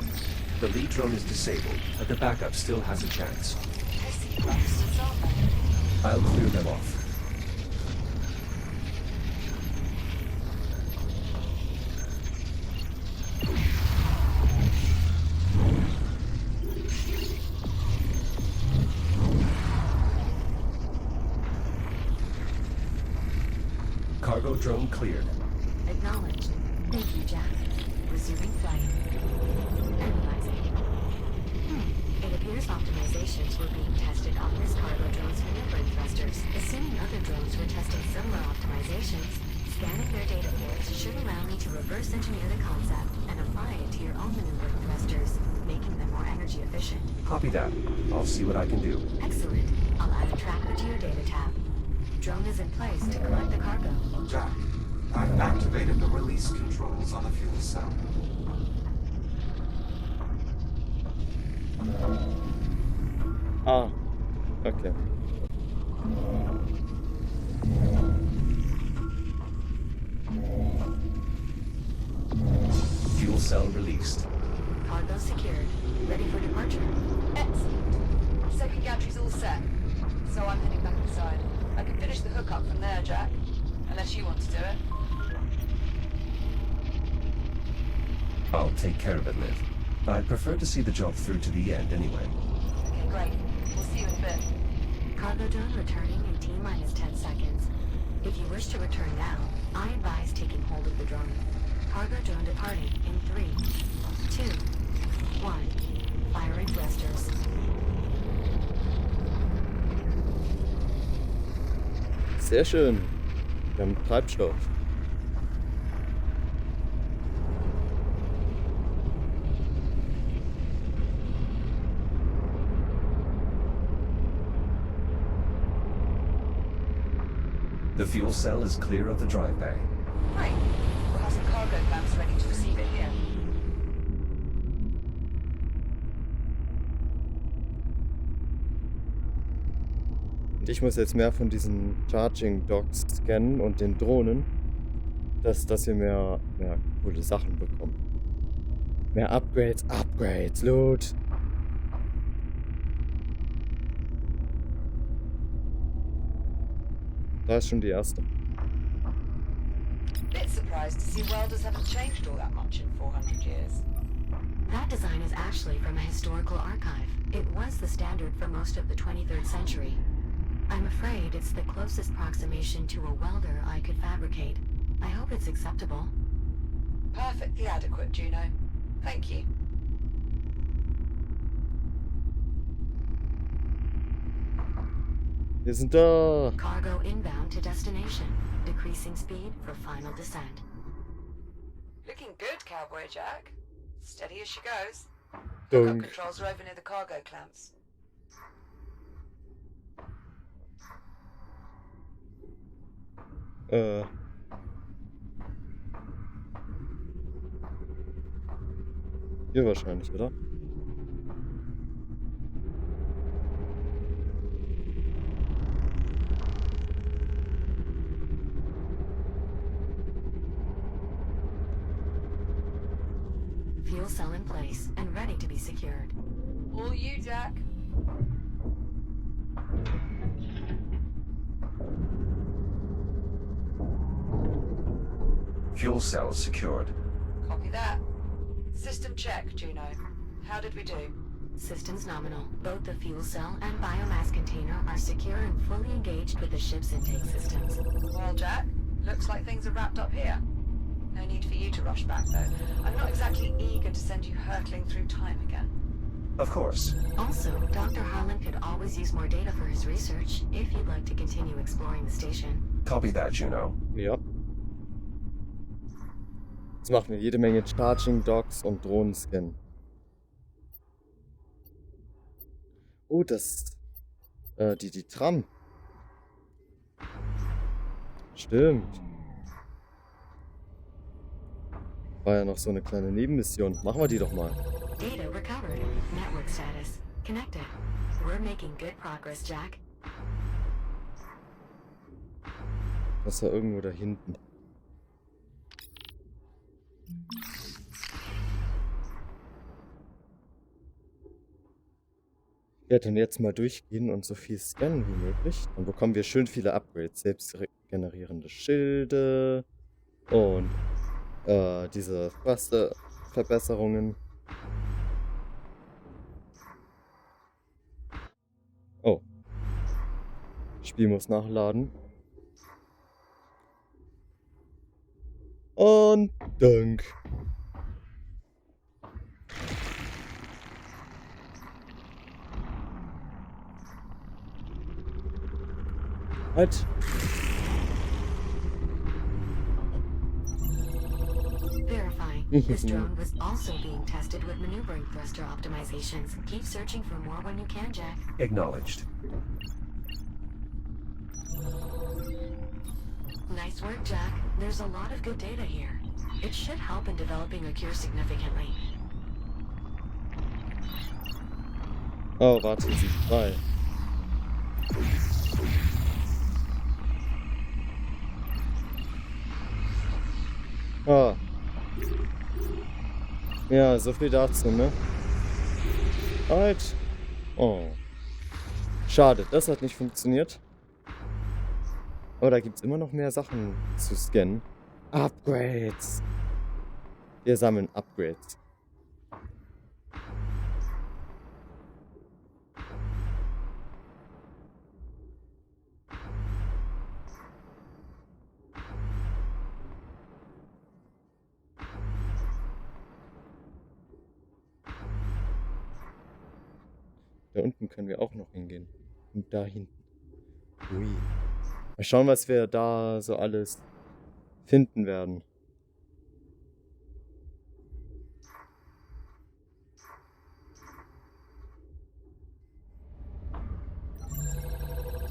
The lead drone is disabled, but the backup still has a chance. Pissy bastards, aren't they? I'll clear them off. drone cleared. Acknowledged. Thank you, Jack. Resuming flight. Analyzing. It appears optimizations were being tested on this cargo drone's maneuvering thrusters. Assuming other drones were testing similar optimizations, scanning their data ports should allow me to reverse engineer the concept and apply it to your own maneuvering thrusters, making them more energy efficient. Copy that. I'll see what I can do. Excellent. I'll add a tracker to your data tab. Drone is in place to collect the cargo. Jack, I've activated the release controls on the fuel cell. Ah, okay. Fuel cell released. Cargo secured. Ready for departure. Excellent. Second gantry's all set, so I'm heading back inside. I can finish the hookup from there, Jack, unless you want to do it. I'll take care of it, Liv. I'd prefer to see the job through to the end anyway. Okay, great. We'll see you in a bit. Cargo drone returning in T-minus 10 seconds. If you wish to return now, I advise taking hold of the drone. Cargo drone departing in 3, 2, 1. Firing thrusters. Sehr schön. Wir haben Treibstoff. The fuel cell is clear of the drive bay. Great. We'll have some cargo clamps ready to receive it here. Und ich muss jetzt mehr von diesen Charging Docks scannen und den Drohnen, dass wir mehr coole Sachen bekommen. Mehr Upgrades, Loot. Da ist schon die erste. Bit surprised to see welders haven't changed all that much in 400 years. That design is actually from a historical archive. It was the standard for most of the 23rd century. I'm afraid it's the closest approximation to a welder I could fabricate. I hope it's acceptable. Perfectly adequate, Juno. Thank you. Wir sind da. Cargo inbound to destination. Decreasing speed for final descent. Looking good, Cowboy Jack. Steady as she goes. Dunk. Hookup controls are over near the cargo clamps. Hier wahrscheinlich, oder? Fuel cell in place and ready to be secured. All you, Jack. Fuel cell secured. Copy that. System check, Juno. How did we do? Systems nominal. Both the fuel cell and biomass container are secure and fully engaged with the ship's intake systems. Well, Jack, looks like things are wrapped up here. No need for you to rush back, though. I'm not exactly eager to send you hurtling through time again. Of course. Also, Dr. Harlan could always use more data for his research, if you'd like to continue exploring the station. Copy that, Juno. Ja. Jetzt machen wir jede Menge Charging Docks und Drohnenscan. Oh, die Tram. Stimmt. War ja noch so eine kleine Nebenmission. Machen wir die doch mal. Data recovered. Network status. Connected. We're making good progress, Jack. Das war irgendwo da hinten. Ich werde dann jetzt mal durchgehen und so viel scannen wie möglich. Dann bekommen wir schön viele Upgrades. Selbstgenerierende Schilde und diese Verbesserungen. Oh. Spiel muss nachladen. Dunk. Halt. Verifying. This drone was also being tested with maneuvering thruster optimizations. Keep searching for more when you can, Jack. Acknowledged. Nice work, Jack. There's a lot of good data here. It should help in developing a cure significantly. Oh, warte, sie ist frei. Ah. Ja, so viel dazu, ne? Halt. Oh. Schade, das hat nicht funktioniert. Aber da gibt's immer noch mehr Sachen zu scannen. Upgrades. Wir sammeln Upgrades. Da unten können wir auch noch hingehen. Und da hinten. Ui. Mal schauen, was wir da so alles finden werden.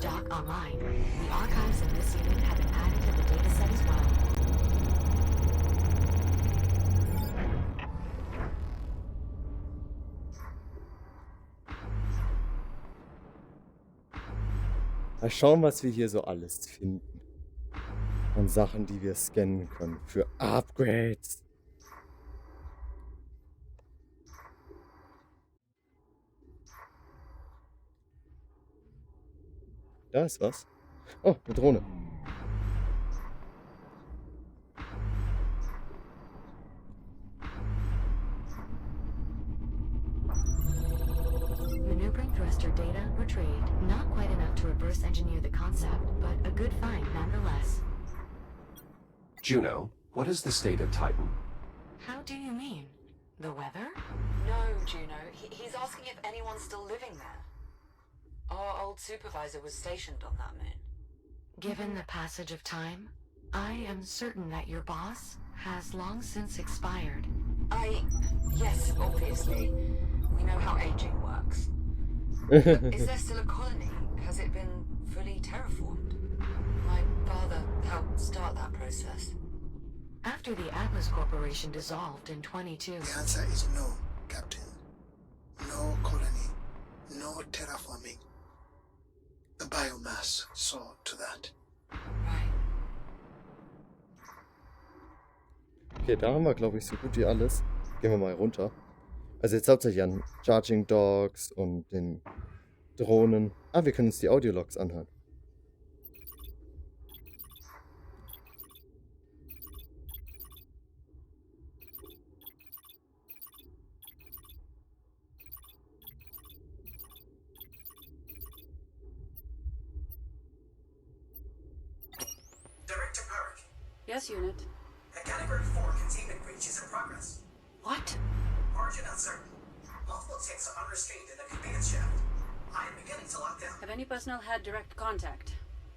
Doc online. The archives in this unit have been added to the dataset as well. Mal schauen, was wir hier so alles finden. An Sachen, die wir scannen können. Für Upgrades. Da ist was. Oh, eine Drohne. Maneuvering thruster data retrieved. Not quite enough to reverse engineer the concept, but a good find nonetheless. Juno, what is the state of Titan? How do you mean? The weather? No, Juno. He's asking if anyone's still living there. Our old supervisor was stationed on that moon. Given the passage of time, I am certain that your boss has long since expired. Yes, obviously. We know how aging works. But is there still a colony? Has it been fully terraformed? My father helped start that process. After the Atlas Corporation dissolved in 22. The answer is no, Captain. No colony, no terraforming. The biomass saw to that. Right. Okay, da haben wir, glaube ich, so gut wie alles. Gehen wir mal runter. Also jetzt hauptsächlich an Charging Dogs und den Drohnen. Ah, wir können uns die Audiologs anhören. Director Park, Yes, unit. a Category 4 containment breach is in progress. What? Origin uncertain. Multiple ticks are unrestrained in the conveyance shaft. I am beginning to lock down. Have any personnel had direct contact?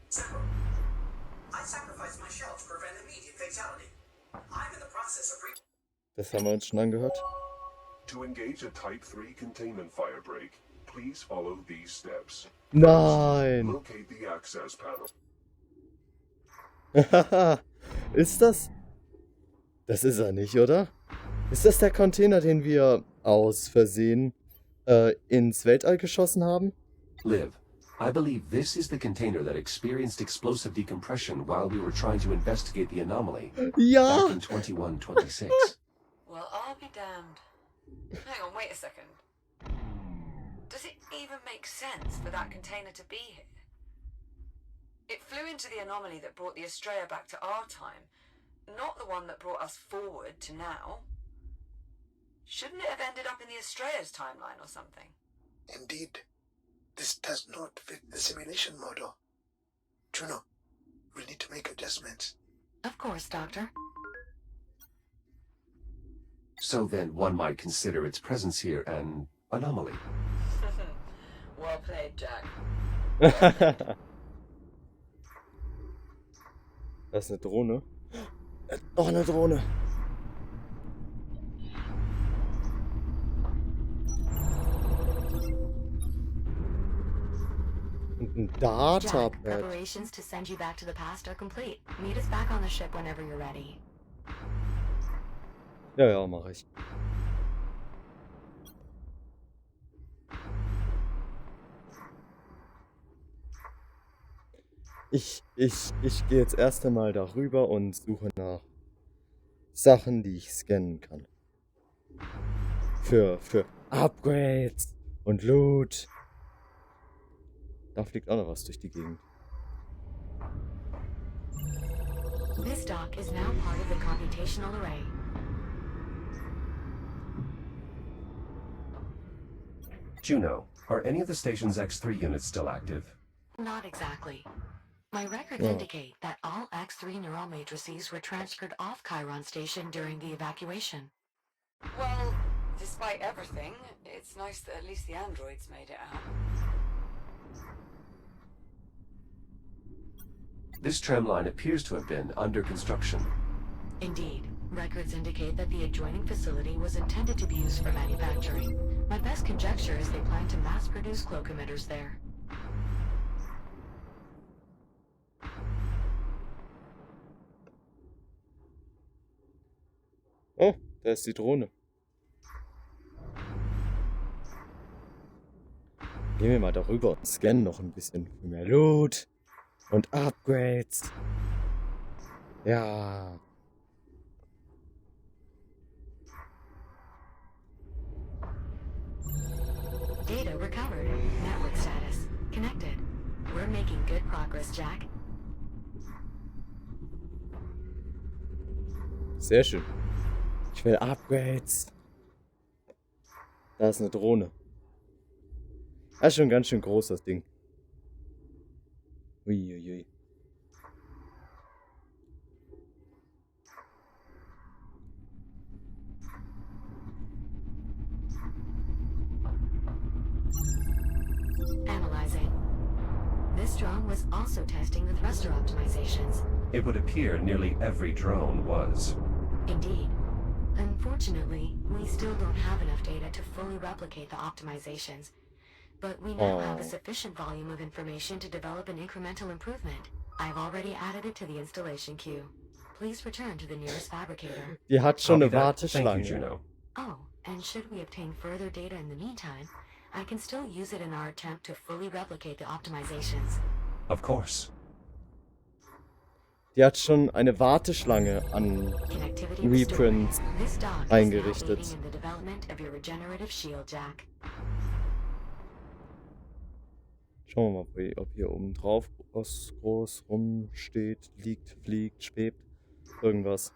Several. I sacrificed my shell to prevent immediate fatality. I'm in the process of Das haben wir uns schon angehört. To engage a Type 3 containment firebreak, please follow these steps. Nein! Locate the access panel. Ist das? Das ist er nicht, oder? Ist das der Container, den wir aus Versehen ins Weltall geschossen haben? Liv, I believe this is the container that experienced explosive decompression while we were trying to investigate the anomaly Ja! back in 2126. Well, I'll be damned. Hang on, wait a second. Does it even make sense for that container to be here? It flew into the anomaly that brought the Estrella back to our time, not the one that brought us forward to now. Shouldn't it have ended up in the Estrella's timeline or something? Indeed, this does not fit the simulation model. Juno, we'll need to make adjustments. Of course, Doctor. So then one might consider its presence here an anomaly. Well played, Jack. Das ist eine Drohne. Noch eine Drohne. Und ein Jack, Datapad. preparations to send you back to the past are complete. Meet us back on the ship whenever you're ready. Ja, ja, mache ich. Ich gehe jetzt erst einmal darüber und suche nach Sachen, die ich scannen kann. Für Upgrades und Loot. Da fliegt auch noch was durch die Gegend. This dock is now part of the computational array. Juno, are any of the station's X3 units still active? Not exactly. My records indicate that all X3 neural matrices were transferred off Chiron station during the evacuation. Well, despite everything, it's nice that at least the androids made it out. This tramline appears to have been under construction. Indeed, records indicate that the adjoining facility was intended to be used for manufacturing. My best conjecture is they plan to mass-produce cloak emitters there. Oh, da ist die Drohne. Gehen wir mal darüber und scannen noch ein bisschen für mehr Loot und Upgrades. Ja. Data recovered. Network status. Connected. We're making good progress, Jack. Sehr schön. Ich will Upgrades. Da ist eine Drohne. Das ist schon ganz schön groß, das Ding. Uiuiui. Analyzing. This drone was also testing the thruster optimizations. It would appear nearly every drone was. Indeed. Unfortunately, we still don't have enough data to fully replicate the optimizations. But we now have a sufficient volume of information to develop an incremental improvement. I've already added it to the installation queue. Please return to the nearest fabricator. Die hat schon eine Copy that. Thank you, Warteschlange. Juno. Oh, and should we obtain further data in the meantime, I can still use it in our attempt to fully replicate the optimizations. Of course. Die hat schon eine Warteschlange an Connectivity Reprints restored. This dock is now eingerichtet. aiding in the development of your regenerative shield, Jack. Schauen wir mal, ob hier oben drauf was groß rumsteht, liegt, fliegt, schwebt. Irgendwas.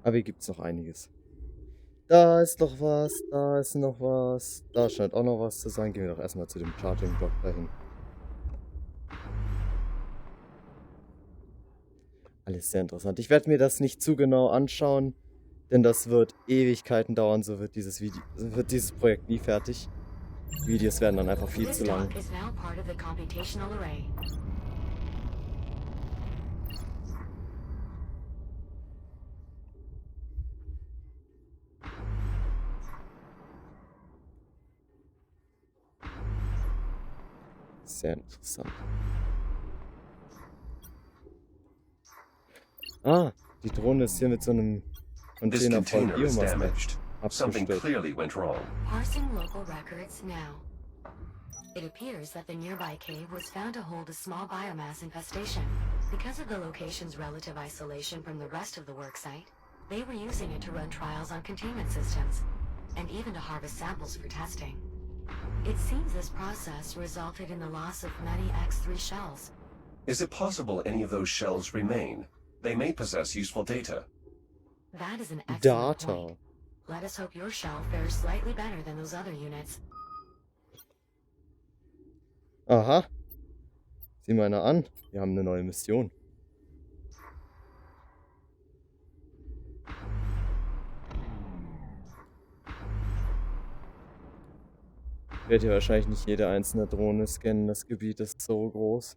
Aber hier gibt es noch einiges. Da ist noch was, da ist noch was, da scheint auch noch was zu sein. Gehen wir doch erstmal zu dem Charging Block dahin. Alles sehr interessant. Ich werde mir das nicht zu genau anschauen, denn das wird Ewigkeiten dauern, so wird dieses Projekt nie fertig. Die Videos werden dann einfach viel This zu lang. dock is now part of the computational array. Sehr interessant. Ah, die Drohne ist hier mit so einem This Container voll container is Biomasse damaged. Something abgestürzt. clearly went wrong. Parsing local records now. It appears that the nearby cave was found to hold a small biomass infestation. Because of the location's relative isolation from the rest of the worksite, they were using it to run trials on containment systems, and even to harvest samples for testing. It seems this process resulted in the loss of many X3 shells. Is it possible any of those shells remain? They may possess useful data. That is an excellent Data. point. Let us hope your shell fares slightly better than those other units. Aha. Sieh mal einer an. Wir haben eine neue Mission. Ich werde hier wahrscheinlich nicht jede einzelne Drohne scannen. Das Gebiet ist so groß.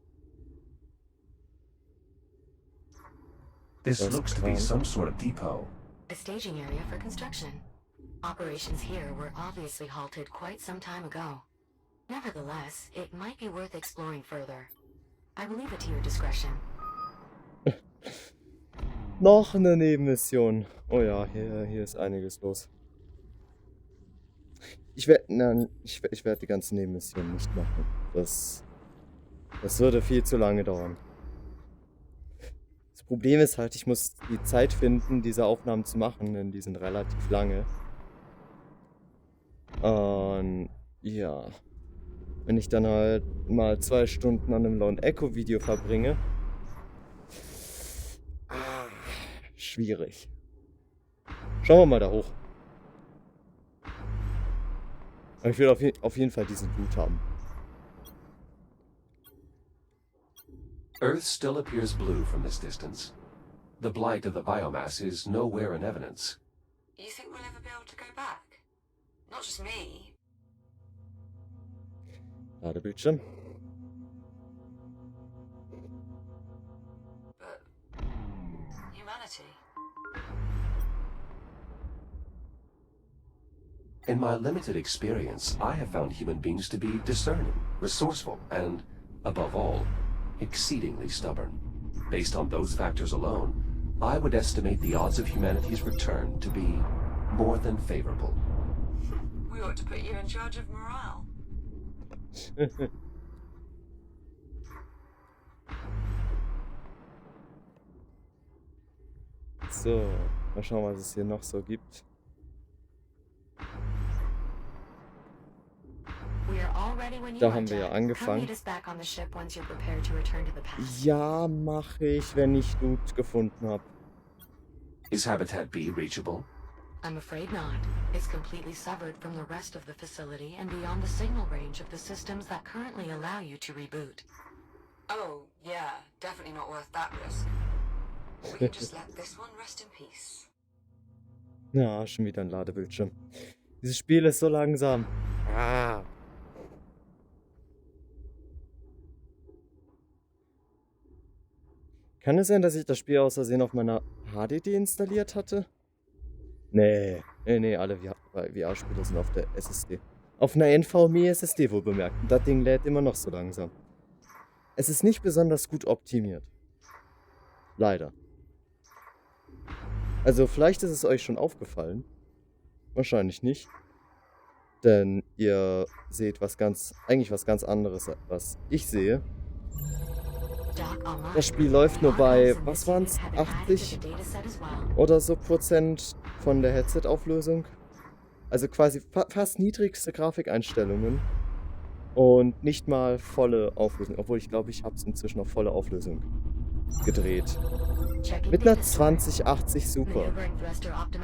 This Das looks to be Kran. some sort of depot. A staging area for construction. Operations here were obviously halted quite some time ago. Nevertheless, it might be worth exploring further. I will leave it to your discretion. Noch eine Nebenmission. Oh ja, hier ist einiges los. Ich werde die ganzen Nebenmissionen nicht machen. Das würde viel zu lange dauern. Das Problem ist halt, ich muss die Zeit finden, diese Aufnahmen zu machen, denn die sind relativ lange. Und ja, wenn ich dann halt mal 2 Stunden an einem Lone Echo Video verbringe, schwierig. Schauen wir mal da hoch. Aber ich will auf jeden Fall diesen Loot haben. Earth still appears blue from this distance. The blight of the biomass is nowhere in evidence. You think we'll ever be able to go back? Not just me. Ladebildschirm. But humanity. In my limited experience, I have found human beings to be discerning, resourceful, and, above all, exceedingly stubborn. Based on those factors alone, I would estimate the odds of humanity's return to be more than favorable. We ought to put you in charge of morale. So, mal schauen, was es hier noch so gibt. Da haben wir ja angefangen. Ja, mache ich, wenn ich Loot gefunden habe. Is Habitat B reachable? I'm afraid not. It's completely severed from the rest of the facility and beyond the signal range of the systems that currently allow you to reboot. Oh, yeah, definitely not worth that risk. We can just let this one rest in peace. Ja, schon wieder ein Ladebildschirm. Dieses Spiel ist so langsam. Ah. Kann es sein, dass ich das Spiel aus Versehen auf meiner HDD installiert hatte? Nee, alle VR-Spiele sind auf der SSD. Auf einer NVMe SSD wohl bemerkt. Und das Ding lädt immer noch so langsam. Es ist nicht besonders gut optimiert. Leider. Also vielleicht ist es euch schon aufgefallen. Wahrscheinlich nicht. Denn ihr seht eigentlich was ganz anderes, was ich sehe. Das Spiel läuft nur bei, was waren's, 80 oder so Prozent von der Headset-Auflösung. Also quasi fast niedrigste Grafikeinstellungen und nicht mal volle Auflösung. Obwohl ich glaube, ich habe es inzwischen auf volle Auflösung gedreht. Mit einer 2080 Super.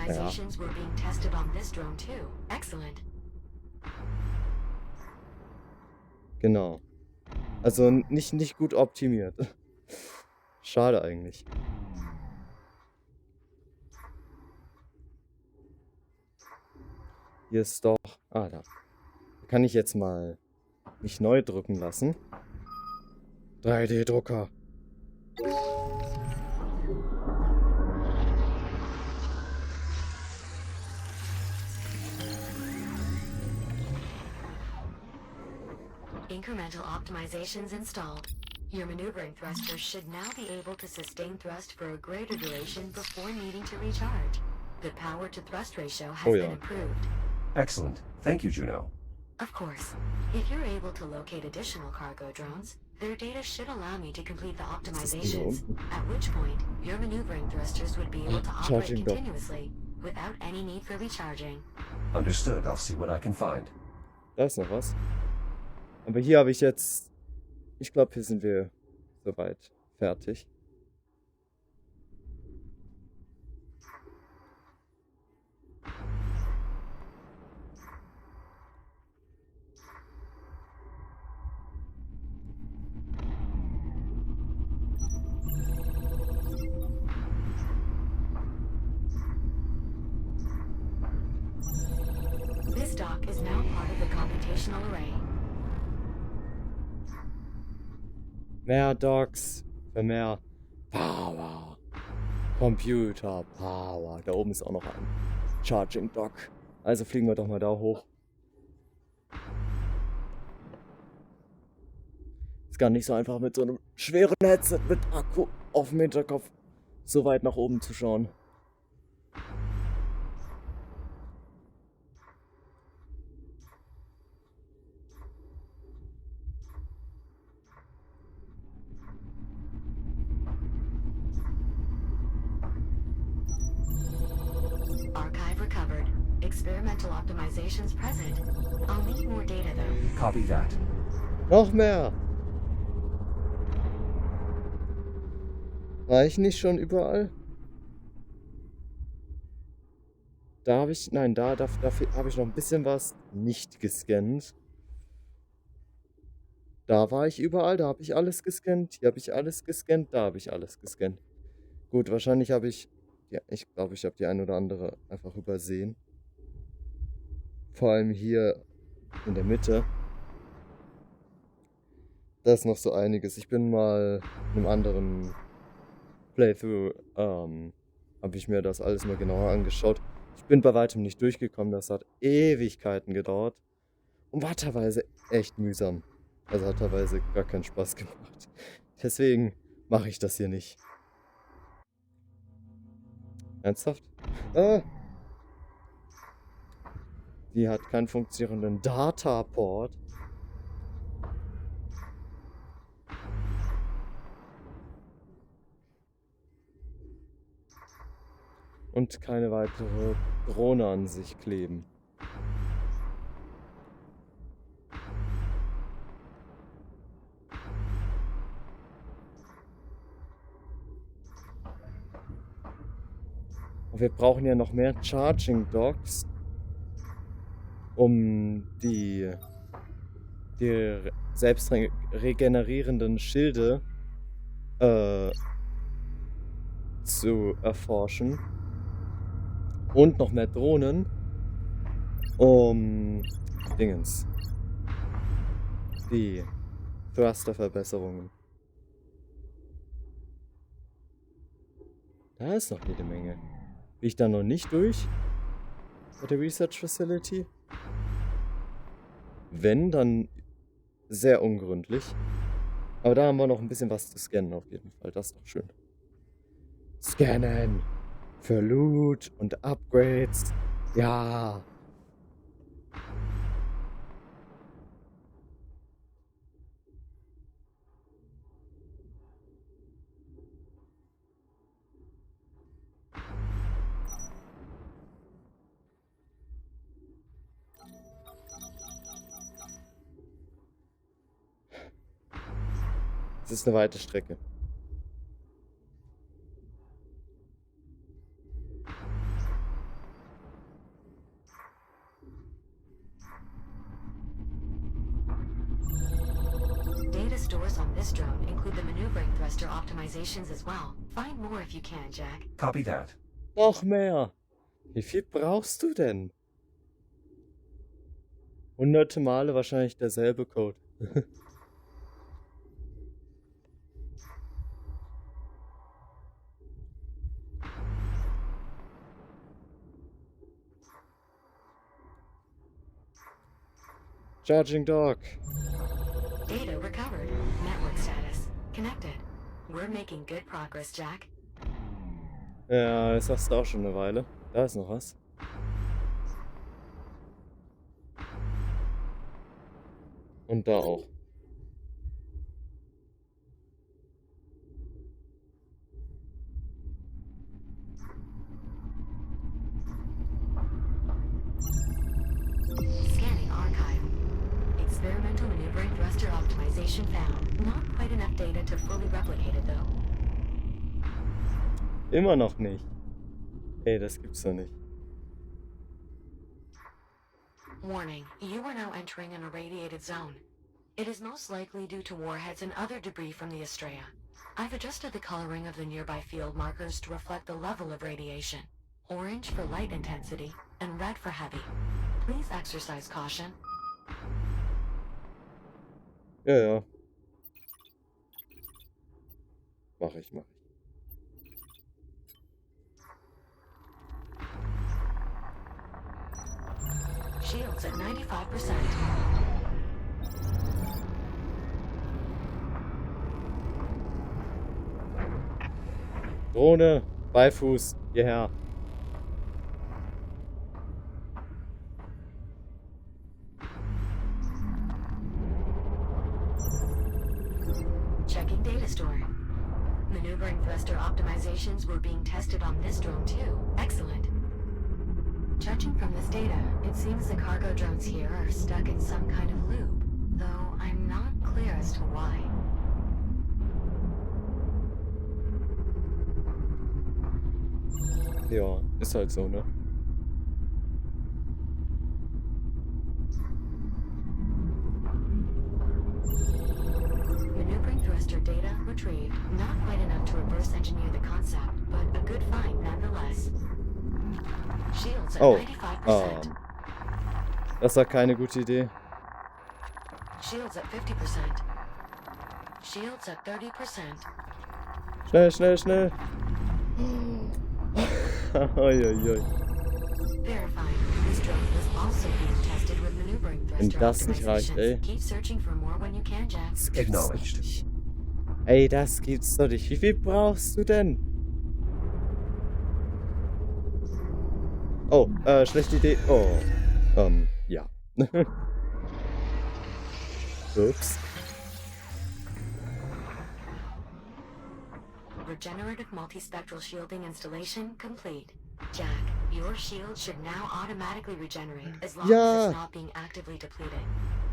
Ja. Genau. Also nicht gut optimiert. Schade eigentlich. Hier ist doch... Ah, da. Kann ich jetzt mal mich neu drücken lassen. 3D-Drucker. Incremental optimizations installed. Your maneuvering thrusters should now be able to sustain thrust for a greater duration before needing to recharge. The power-to-thrust ratio has been improved. Excellent. Thank you, Juno. Of course. If you're able to locate additional cargo drones, their data should allow me to complete the optimizations, at which point your maneuvering thrusters would be able to operate continuously without any need for recharging. Understood. I'll see what I can find. Da ist noch was. Aber hier habe ich jetzt... Ich glaube, hier sind wir soweit fertig. This This dock is now part of the computational array. Mehr Docks für mehr Power. Computer Power. Da oben ist auch noch ein Charging Dock. Also fliegen wir doch mal da hoch. Ist gar nicht so einfach mit so einem schweren Headset mit Akku auf dem Hinterkopf so weit nach oben zu schauen. Archive recovered. Experimental optimizations present. I'll need more data though. Copy that. Noch mehr! War ich nicht schon überall? Da habe ich... Nein, dafür habe ich noch ein bisschen was nicht gescannt. Da war ich überall, da habe ich alles gescannt. Hier habe ich alles gescannt, da habe ich alles gescannt. Gut, wahrscheinlich habe ich... Ja, ich glaube, ich habe die ein oder andere einfach übersehen. Vor allem hier in der Mitte. Da ist noch so einiges. Ich bin mal in einem anderen Playthrough, habe ich mir das alles mal genauer angeschaut. Ich bin bei weitem nicht durchgekommen. Das hat Ewigkeiten gedauert. Und war teilweise echt mühsam. Also hat teilweise gar keinen Spaß gemacht. Deswegen mache ich das hier nicht. Ernsthaft? Die hat keinen funktionierenden Dataport. Und keine weitere Drohne an sich kleben. Und wir brauchen ja noch mehr Charging Docks, um die selbst regenerierenden Schilde zu erforschen. Und noch mehr Drohnen, um die Thruster-Verbesserungen. Da ist noch jede Menge. Bin ich da noch nicht durch? Bei der Research Facility? Wenn, dann sehr ungründlich. Aber da haben wir noch ein bisschen was zu scannen auf jeden Fall. Das ist doch schön. Scannen! Für Loot und Upgrades. Ja. Es ist eine weite Strecke. Data stores on this drone include the maneuvering thruster optimizations as well. Find more if you can, Jack. Copy that. Noch mehr. Wie viel brauchst du denn? Hunderte Male wahrscheinlich derselbe Code. Charging Dock. Data recovered. Network status. Connected. We're making good progress, Jack. Ja, das hast du auch schon eine Weile. Da ist noch was. Und da auch. Scanning archive. Experimental maneuvering thruster optimization found. Not quite enough data to fully replicate it, though. Immer noch nicht. Ey, das gibt's doch nicht. Warning, you are now entering an irradiated zone. It is most likely due to warheads and other debris from the Estrella. I've adjusted the coloring of the nearby field markers to reflect the level of radiation. Orange for light intensity, and red for heavy. Please exercise caution. Ja, ja. Mach ich. Shields at 95%. Drohne, Beifuß, hierher. Checking data store. Maneuvering thruster optimizations were being tested on this drone too. Excellent. Judging from this data, it seems the cargo drones here are stuck in some kind of loop, though I'm not clear as to why. Ja, ist halt so, ne? Maneuvering thruster data retrieved. Not quite enough to reverse engineer the concept, but a good find nonetheless. Shields at Oh, 95%. das war keine gute Idee. Shields at 50%. Shields at 30%. Schnell. Uiuiui. Verifying. This drone was also being tested with maneuvering Wenn thruster das nicht reicht, ey. optimizations. Keep searching for more when you can, Jack. Das gibt's doch Acknowledged. nicht. Ey, das gibt's doch nicht. Wie viel brauchst du denn? Oh, schlechte Idee. Oh, ja. Ups. Regenerative multispectral shielding installation complete. Jack, your shield should now automatically regenerate as long as it's not being actively depleted.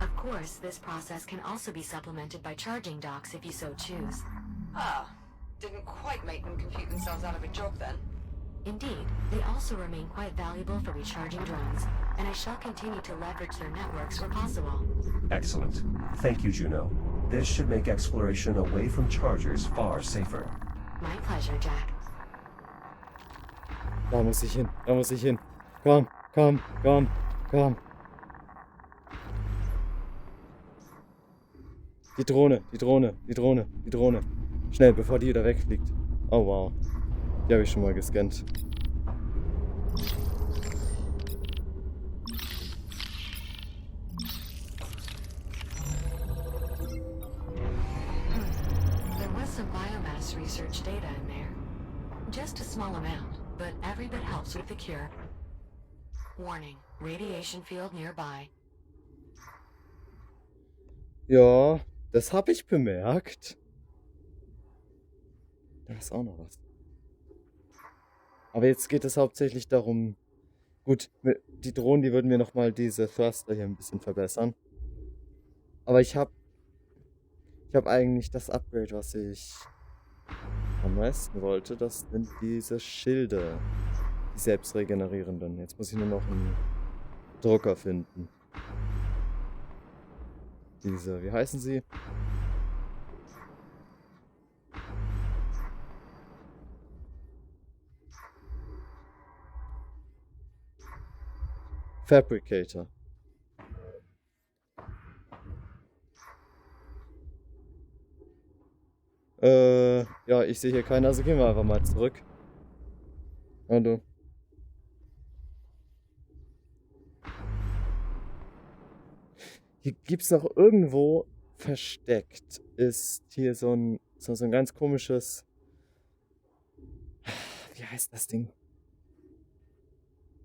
Of course, this process can also be supplemented by charging docks if you so choose. Ah, didn't quite make them compute themselves out of a job then. Indeed, they also remain quite valuable for recharging drones, and I shall continue to leverage their networks where possible. Excellent. Thank you, Juno. This should make exploration away from chargers far safer. My pleasure, Jack. Da muss ich hin. Komm. Die Drohne. Schnell, bevor die wieder wegfliegt. Oh, wow. Die habe ich schon mal gescannt. There was some biomass research data in there. Just a small amount, but every bit helps with the cure. Warning, radiation field nearby. Ja, das habe ich bemerkt. Da ist auch noch was. Aber jetzt geht es hauptsächlich darum... Gut, die Drohnen, die würden mir nochmal diese Thruster hier ein bisschen verbessern. Aber ich habe eigentlich das Upgrade, was ich am meisten wollte. Das sind diese Schilde. Die selbstregenerierenden. Jetzt muss ich nur noch einen Drucker finden. Diese, wie heißen sie? Fabricator. Ja, ich sehe hier keinen, also gehen wir einfach mal zurück. Und du. Hier gibt's noch irgendwo versteckt. Ist hier so ein ganz komisches. Wie heißt das Ding?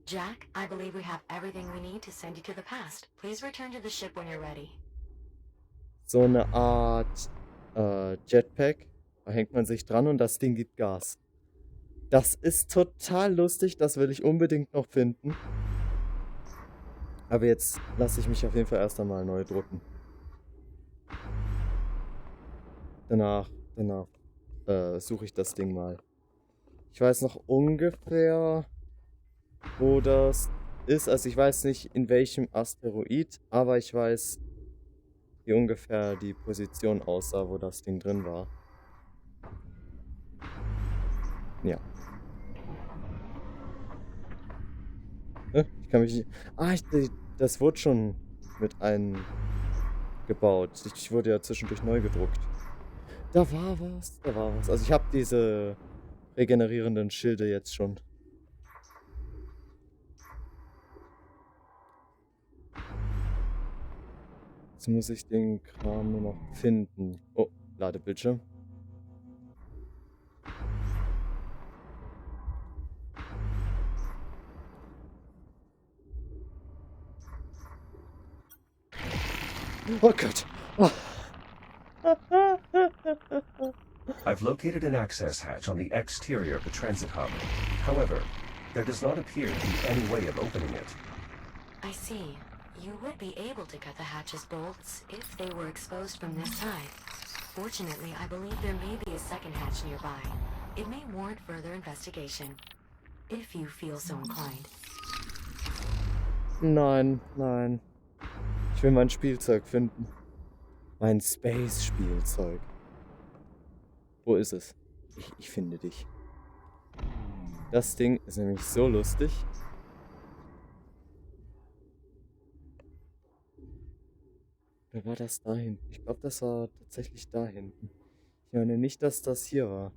Jack, I believe we have everything we need to send you to the past. Please return to the ship when you're ready. So eine Art Jetpack. Da hängt man sich dran und das Ding gibt Gas. Das ist total lustig, das will ich unbedingt noch finden. Aber jetzt lasse ich mich auf jeden Fall erst einmal neu drucken. Danach suche ich das Ding mal. Ich weiß noch ungefähr, wo das ist. Also ich weiß nicht, in welchem Asteroid, aber ich weiß, wie ungefähr die Position aussah, wo das Ding drin war. Ja. Ich kann mich nicht. Ah, das wurde schon mit eingebaut. Ich wurde ja zwischendurch neu gedruckt. Da war was, da war was. Also ich habe diese regenerierenden Schilde jetzt schon. Jetzt muss ich den Kram nur noch finden. Oh, Ladebildschirm. Oh Gott. Oh. I've located an access hatch on the exterior of the transit hub. However, there does not appear to be any way of opening it. I see. You would be able to cut the hatch's bolts if they were exposed from this side. Fortunately, I believe there may be a second hatch nearby. It may warrant further investigation, if you feel so inclined. Nein, nein. Ich will mein Spielzeug finden. Mein Space-Spielzeug. Wo ist es? Ich finde dich. Das Ding ist nämlich so lustig. Oder war das da hinten? Ich glaube, das war tatsächlich da hinten. Ich meine nicht, dass das hier war.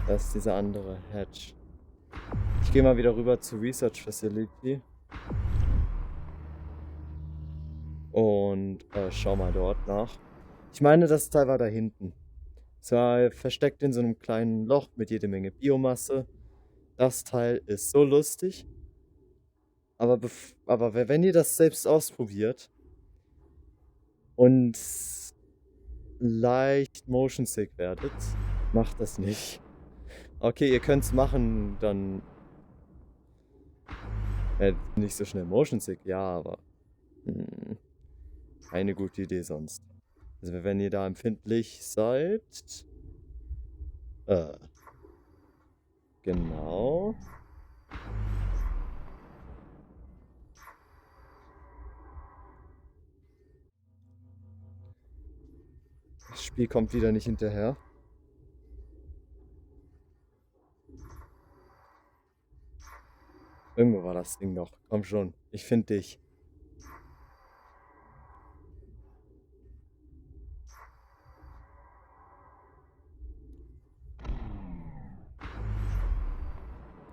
Das ist dieser andere Hatch. Ich gehe mal wieder rüber zur Research Facility. Und schau mal dort nach. Ich meine, das Teil war da hinten. Es war versteckt in so einem kleinen Loch mit jede Menge Biomasse. Das Teil ist so lustig. Aber wenn ihr das selbst ausprobiert und leicht motion sick werdet, macht das nicht. Okay, ihr könnt es machen, dann nicht so schnell motion sick, ja, aber keine gute Idee sonst. Also wenn ihr da empfindlich seid, genau. Das Spiel kommt wieder nicht hinterher. Irgendwo war das Ding noch. Komm schon, ich finde dich.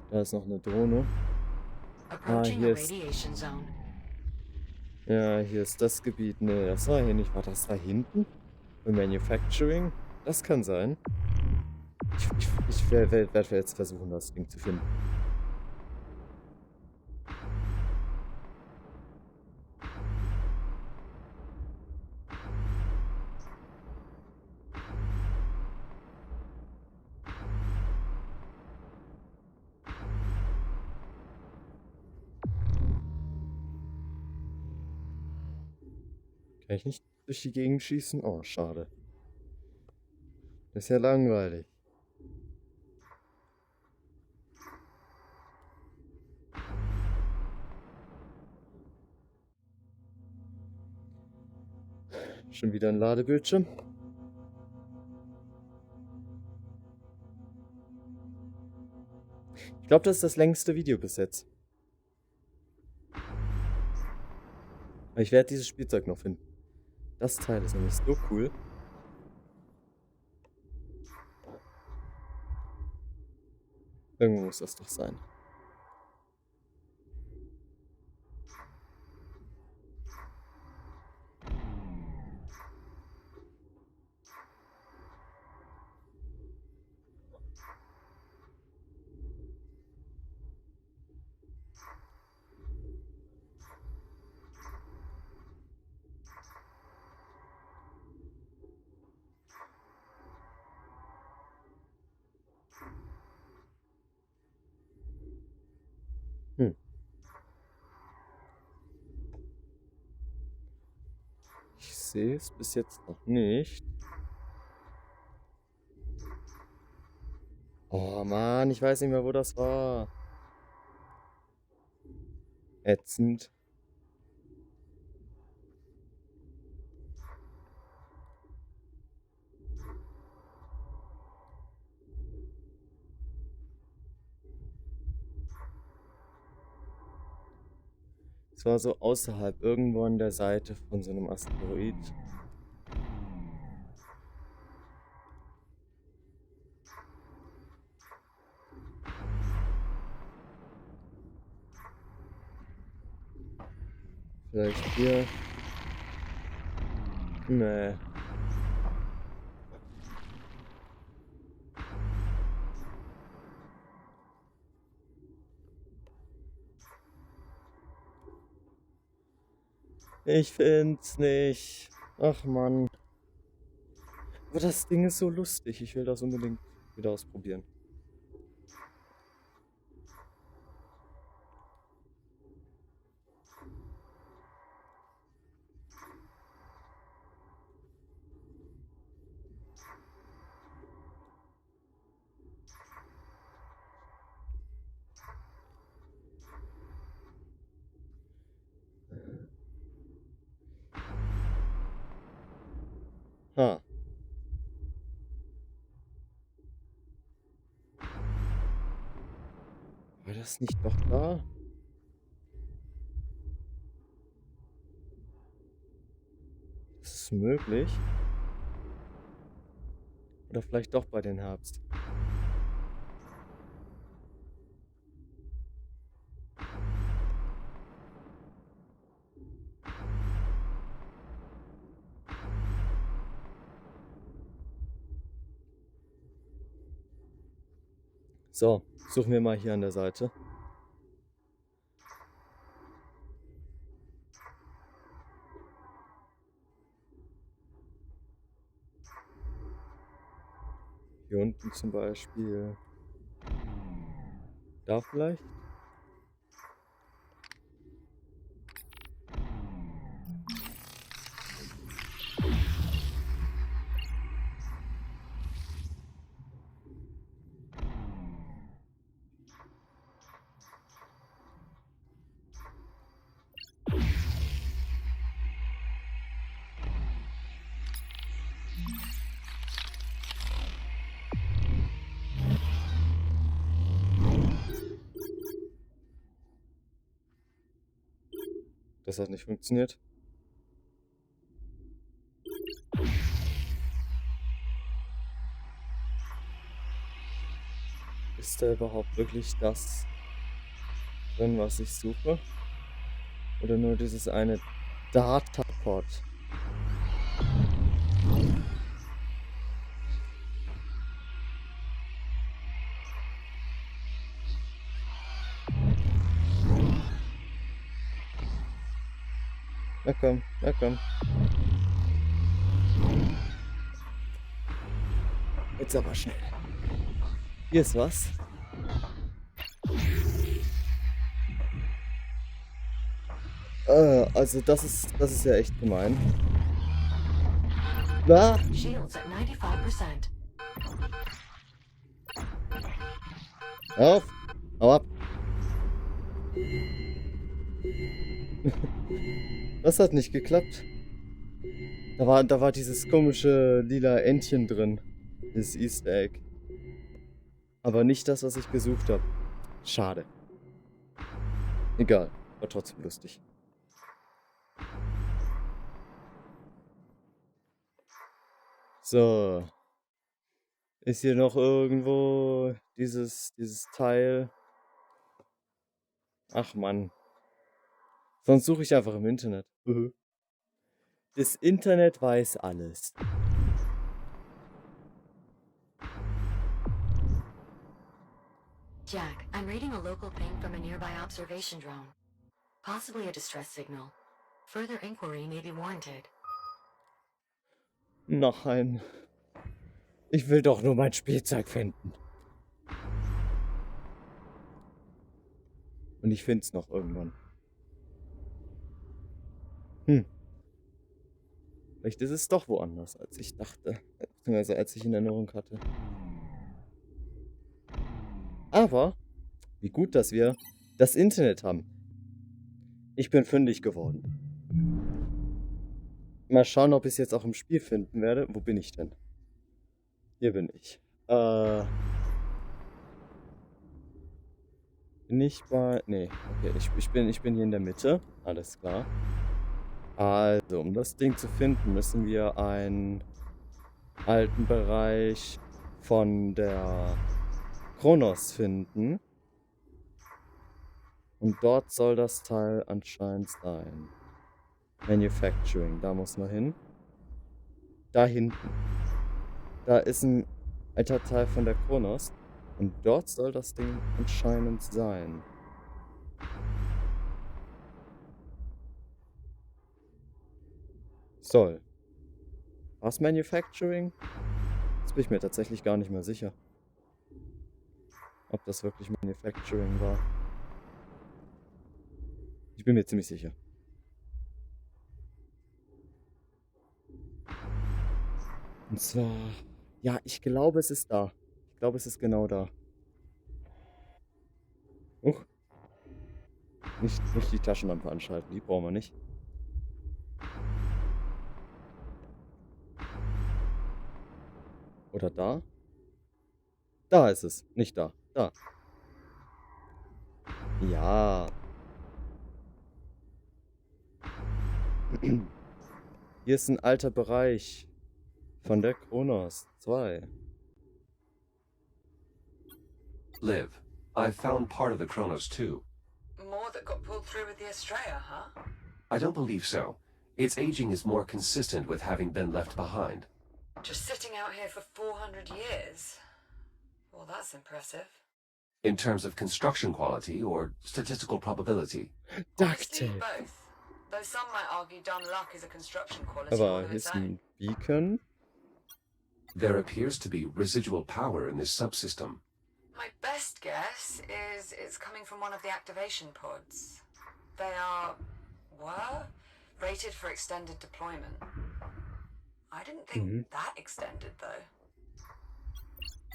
Da ist noch eine Drohne. Approaching hier a ist... radiation zone. Ja, hier ist das Gebiet. Nee, das war hier nicht. War das da hinten? Für Manufacturing? Das kann sein. Ich werde jetzt versuchen, das Ding zu finden. Kann ich nicht durch die Gegend schießen? Oh, schade. Das ist ja langweilig. Schon wieder ein Ladebildschirm. Ich glaube, das ist das längste Video bis jetzt. Aber ich werde dieses Spielzeug noch finden. Das Teil ist nämlich so cool. Irgendwo muss das doch sein. Hm. Ich sehe es bis jetzt noch nicht. Oh Mann, ich weiß nicht mehr, wo das war. Ätzend. Es war so außerhalb, irgendwo an der Seite von so einem Asteroid. Vielleicht hier. Nee. Ich find's nicht. Ach Mann. Aber das Ding ist so lustig. Ich will das unbedingt wieder ausprobieren. Ha. War das nicht doch da? Das ist möglich. Oder vielleicht doch bei den Herbst. So, suchen wir mal hier an der Seite. Hier unten zum Beispiel. Da vielleicht? Das hat nicht funktioniert. Ist da überhaupt wirklich das drin, was ich suche? Oder nur dieses eine Datapod? Na komm, na komm. Jetzt aber schnell. Hier ist was. Also das ist ja echt gemein. Ah! Shields at 95%. Auf! Hau ab! Das hat nicht geklappt. Da war dieses komische lila Entchen drin. Das Easter Egg. Aber nicht das, was ich gesucht habe. Schade. Egal. War trotzdem lustig. So. Ist hier noch irgendwo dieses Teil? Ach Mann. Sonst suche ich einfach im Internet. Das Internet weiß alles. Jack, I'm reading a local ping from a nearby observation drone. Possibly a distress signal. Further inquiry may be warranted. Nein. Ich will doch nur mein Spielzeug finden. Und ich find's noch irgendwann. Vielleicht ist es doch woanders, als ich dachte. Beziehungsweise als ich in Erinnerung hatte. Aber, wie gut, dass wir das Internet haben. Ich bin fündig geworden. Mal schauen, ob ich es jetzt auch im Spiel finden werde. Wo bin ich denn? Hier bin ich. Bin ich bei... Nee, okay, ich bin hier in der Mitte. Alles klar. Also, um das Ding zu finden, müssen wir einen alten Bereich von der Kronos finden. Und dort soll das Teil anscheinend sein. Manufacturing, da muss man hin. Da hinten. Da ist ein alter Teil von der Kronos. Und dort soll das Ding anscheinend sein. Soll. Was Manufacturing? Jetzt bin ich mir tatsächlich gar nicht mehr sicher, ob das wirklich Manufacturing war. Ich bin mir ziemlich sicher. Und zwar... Ja, ich glaube, es ist da. Ich glaube, es ist genau da. Nicht die Taschenlampe anschalten, die brauchen wir nicht. Oder da? Da ist es, nicht da. Da. Ja. Hier ist ein alter Bereich von der Kronos 2. Liv, I found part of the Chronos too. More that got pulled through with the Estrella, huh? I don't believe so. Its aging is more consistent with having been left behind. Just sitting out here for 400 years. Well, that's impressive. In terms of construction quality or statistical probability. Duct Honestly, tape. both. Though some might argue dumb luck is a construction quality all Aber of hier its ist own. ein Beacon. There appears to be residual power in this subsystem. My best guess is it's coming from one of the activation pods. They were rated for extended deployment. I didn't think that extended, though.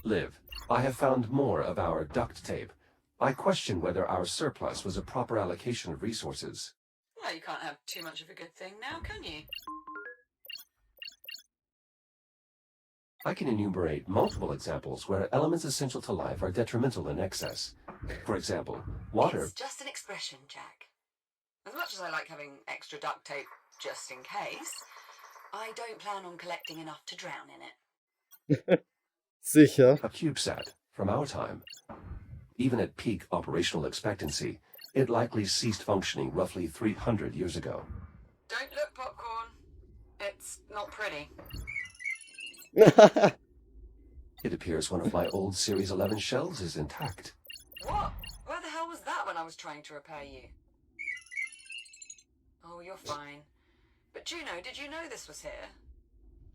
Liv, I have found more of our duct tape. I question whether our surplus was a proper allocation of resources. Well, you can't have too much of a good thing now, can you? I can enumerate multiple examples where elements essential to life are detrimental in excess. For example, water. It's just an expression, Jack. As much as I like having extra duct tape just in case, I don't plan on collecting enough to drown in it. Sicher. A CubeSat from our time. Even at peak operational expectancy, it likely ceased functioning roughly 300 years ago. Don't look, Popcorn. It's not pretty. It appears one of my old Series 11 shells is intact. What? Where the hell was that when I was trying to repair you? Oh, you're fine. But Juno, did you know this was here?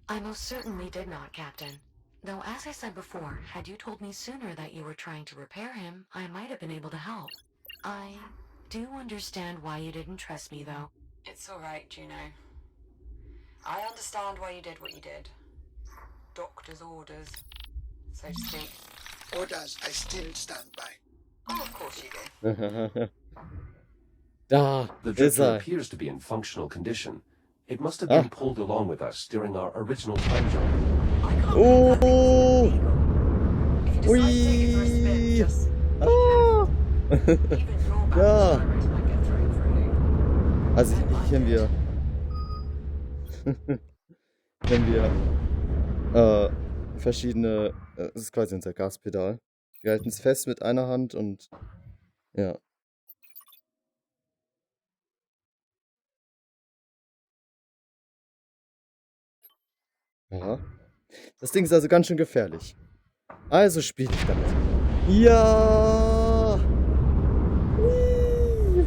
I most certainly did not, Captain. Though, as I said before, had you told me sooner that you were trying to repair him, I might have been able to help. I do understand why you didn't trust me, though. It's all right, Juno. I understand why you did what you did. Doctor's orders, so to speak. Orders I still stand by. Oh, of course you do. Da The ist drifter er. appears to be in functional condition. It must have been pulled along with us during our original time jump. I can't believe that thing is Oh. illegal. If you decide to take it for a spin, Ui. just Ah. even your balance Ja. gyros might get thrown for a loop. Also hier haben wir verschiedene, es ist quasi unser Gaspedal. Wir halten es fest mit einer Hand und ja. Aha. Das Ding ist also ganz schön gefährlich. Also spiele ich damit. Ja! Hui.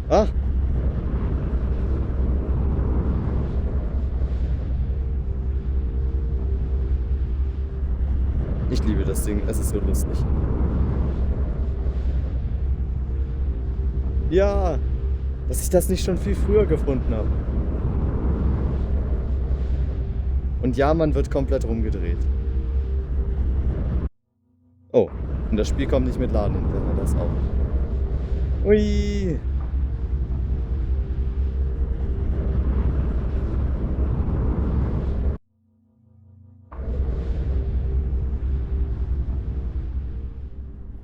Ah! Ich liebe das Ding, es ist so lustig. Ja! Dass ich das nicht schon viel früher gefunden habe. Und ja, man wird komplett rumgedreht. Oh, und das Spiel kommt nicht mit Laden hinterher, das auch. Ui!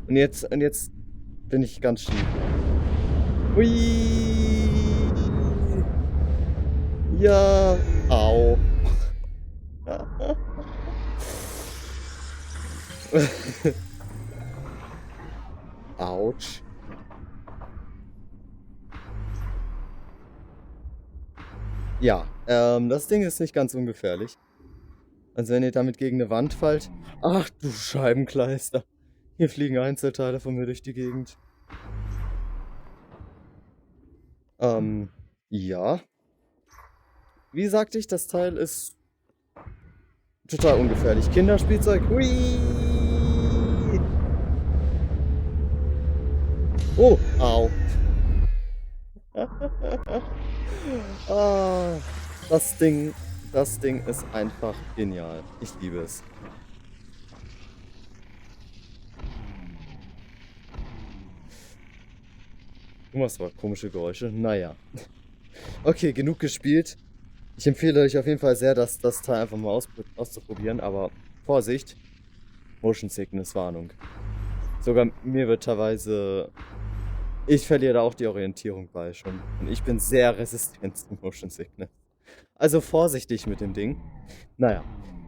Und jetzt bin ich ganz schief. Hui! Ja! Au! Autsch. Ja, das Ding ist nicht ganz ungefährlich. Also wenn ihr damit gegen eine Wand fallt. Ach du Scheibenkleister. Hier fliegen Einzelteile von mir durch die Gegend. Ja. Wie sagte ich, das Teil ist total ungefährlich. Kinderspielzeug. Hui! Oh, au. Ah, das Ding ist einfach genial. Ich liebe es. Du machst aber komische Geräusche. Naja. Okay, genug gespielt. Ich empfehle euch auf jeden Fall sehr, das Teil einfach mal auszuprobieren. Aber Vorsicht. Motion Sickness Warnung. Sogar mir wird teilweise... Ich verliere da auch die Orientierung bei schon. Und ich bin sehr resistent zu Motion Sickness. Also vorsichtig mit dem Ding. Naja.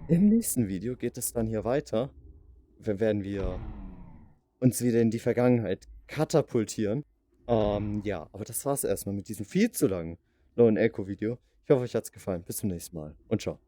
Im nächsten Video geht es dann hier weiter. Werden wir uns wieder in die Vergangenheit katapultieren. Ja, aber das war's erstmal mit diesem viel zu langen Lone Echo Video. Ich hoffe, euch hat's gefallen. Bis zum nächsten Mal und ciao.